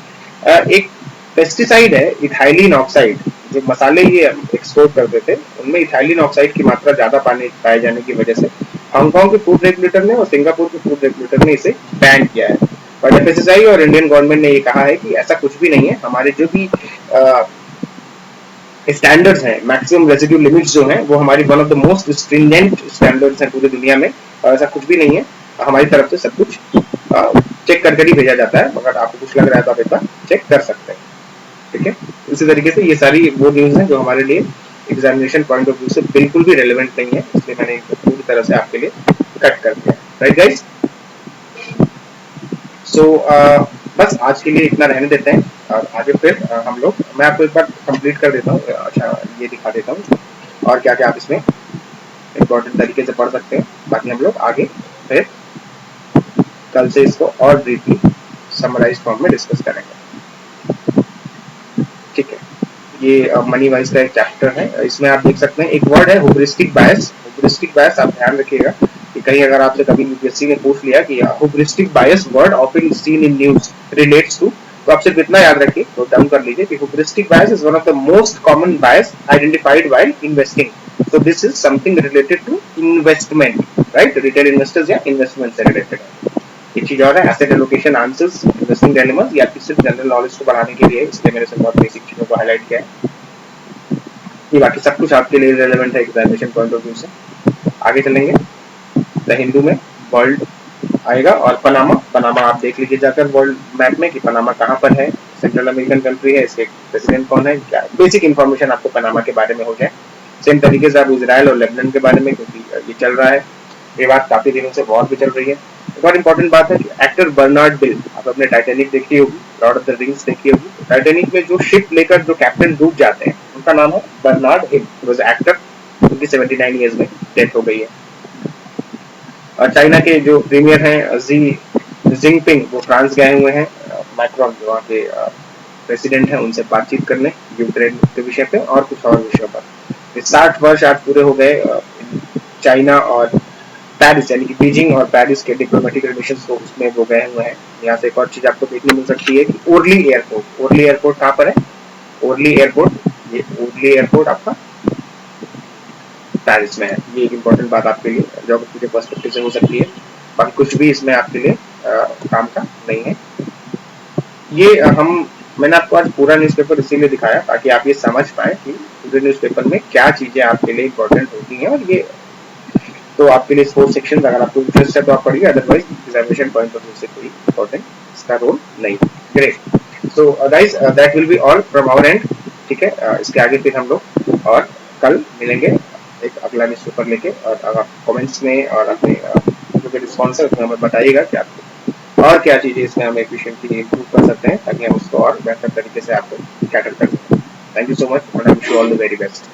एक पेस्टिसाइड है इथाइलिन ऑक्साइड, जो मसाले ये एक्सपोर्ट करते थे उनमें इथाइलिन ऑक्साइड की मात्रा ज्यादा पाए जाने की वजह से हांगकांग के फूड रेगुलेटर ने और सिंगापुर के फूड रेगुलेटर ने इसे बैन किया है। और एफएसएसआई और इंडियन गवर्नमेंट ने ये कहा है कि ऐसा कुछ भी नहीं है, हमारे जो भी स्टैंडर्ड्स हैं, मैक्सिमम रेसिड्यू लिमिट्स जो हैं, वो हमारी one of the most stringent standards हैं पूरी दुनिया में, और ऐसा कुछ भी नहीं है, हमारी तरफ से सब कुछ चेक करके ही भेजा जाता है, मगर आपको कुछ लग रहा है तो आप एक बार चेक कर सकते हैं। ठीक है, इसी तरीके से ये सारी वो न्यूज है जो हमारे लिए एग्जामिनेशन पॉइंट ऑफ व्यू से बिल्कुल भी रेलेवेंट नहीं है, इसलिए मैंने इनको पूरी तरह से आपके लिए कट कर दिया। राइट गाइस, सो बस आज के लिए इतना रहने देते हैं, और आगे फिर हम लोग, मैं आपको एक बार कंप्लीट कर देता हूँ, अच्छा ये दिखा देता हूँ और क्या क्या आप इसमें इम्पोर्टेंट तरीके से पढ़ सकते हैं, बाकी हम लोग आगे फिर कल से इसको और ब्रीफली समराइज फॉर्म में डिस्कस करेंगे। ठीक है, ये मनी वाइज का एक चैप्टर है, इसमें आप देख सकते हैं एक वर्ड है हुब्रिस्टिक बायस। हुब्रिस्टिक बायस आप ध्यान रखिएगा कि कहीं अगर आपसे कभी यूपीएससी ने पूछ लिया कि hubristic bias word often seen in news relates to, तो आप सिर्फ इतना याद रखिए, नोट डाउन कर लीजिए कि hubristic bias is one of the most common bias identified while investing. So this is something related to investment, right? Retail investors या investment से related है। एक चीज और है asset allocation answers investing dilemmas, या सिर्फ जनरल नॉलेज को बढ़ाने के लिए, इसलिए मैंने बहुत बेसिक चीजों को हाईलाइट किया है। ये बाकी सब कुछ आपके लिए रेलेवेंट है एग्जामिनेशन पॉइंट ऑफ व्यू से। आगे चलेंगे, द हिंदू में वर्ल्ड आएगा, और पनामा, पनामा आप देख लीजिए जाकर वर्ल्ड मैप में कि पनामा कहाँ पर है, सेंट्रल अमेरिकन कंट्री है, इसके प्रेसिडेंट कौन है, क्या बेसिक इन्फॉर्मेशन आपको पनामा के बारे में हो जाए। सेम तरीके से आप इजराइल और लेबनान के बारे में, क्योंकि ये चल रहा है, ये बात काफी दिनों से वॉर भी चल रही है। एक और इम्पोर्टेंट बात है कि एक्टर बर्नार्ड बिल, आप अपने टाइटैनिक देखी होगी, लॉर्ड ऑफ द रिंग्स देखी होगी, तो टाइटैनिक में जो शिप लेकर जो कैप्टन डूब जाते हैं उनका नाम है बर्नार्ड हिल, वाज एक्टर, उनकी 79 ईयर्स में डेथ हो गई है। और चाइना के जो प्रीमियर हैं जी जिनपिंग, वो फ्रांस गए हुए हैं, मैक्रोन जो वहाँ के प्रेसिडेंट हैं उनसे बातचीत करने यूक्रेन के विषय पे और कुछ और विषयों पर। 60 वर्ष आज पूरे हो गए चाइना और पेरिस, यानी कि बीजिंग और पेरिस के डिप्लोमेटिक रिलेशन को उसमें वो गए हुए हैं। यहाँ से एक और चीज आपको देखने मिल सकती है कि ओरली एयरपोर्ट, ओरली एयरपोर्ट कहाँ पर है, ओरली एयरपोर्ट, ये ओरली एयरपोर्ट आपका पेरिस में है। ये एक इम्पोर्टेंट बात आपके लिए ज्योग्राफी के पर्सपेक्टिव से हो सकती है, बाकी कुछ भी इसमें आपके लिए काम का नहीं है। ये मैंने आपको आज पूरा न्यूज़पेपर इसीलिए दिखाया ताकि आप ये समझ पाए कि पूरे न्यूज़पेपर में क्या चीजें आपके लिए इम्पोर्टेंट होती हैं, और ये तो आपके लिए 4 सेक्शन अगर आपको इंटरेस्ट है तो आप पढ़िए, otherwise examination point of view से कोई इम्पोर्टेंट इसका रोल नहीं। Great, so guys that will be all from our and. ठीक है, इसके आगे फिर हम लोग और कल मिलेंगे एक अगला न्यूज़पेपर लेके, और आप कमेंट्स में और अपने जो भी रिस्पॉन्स है उसमें हमें बताइएगा कि आपको और क्या चीजें इसमें हम एफिशिएंटली इम्प्रूव कर सकते हैं ताकि हम उसको और बेहतर तरीके से आपको कैटर कर सकें। Thank you so much, and I wish you all the very best.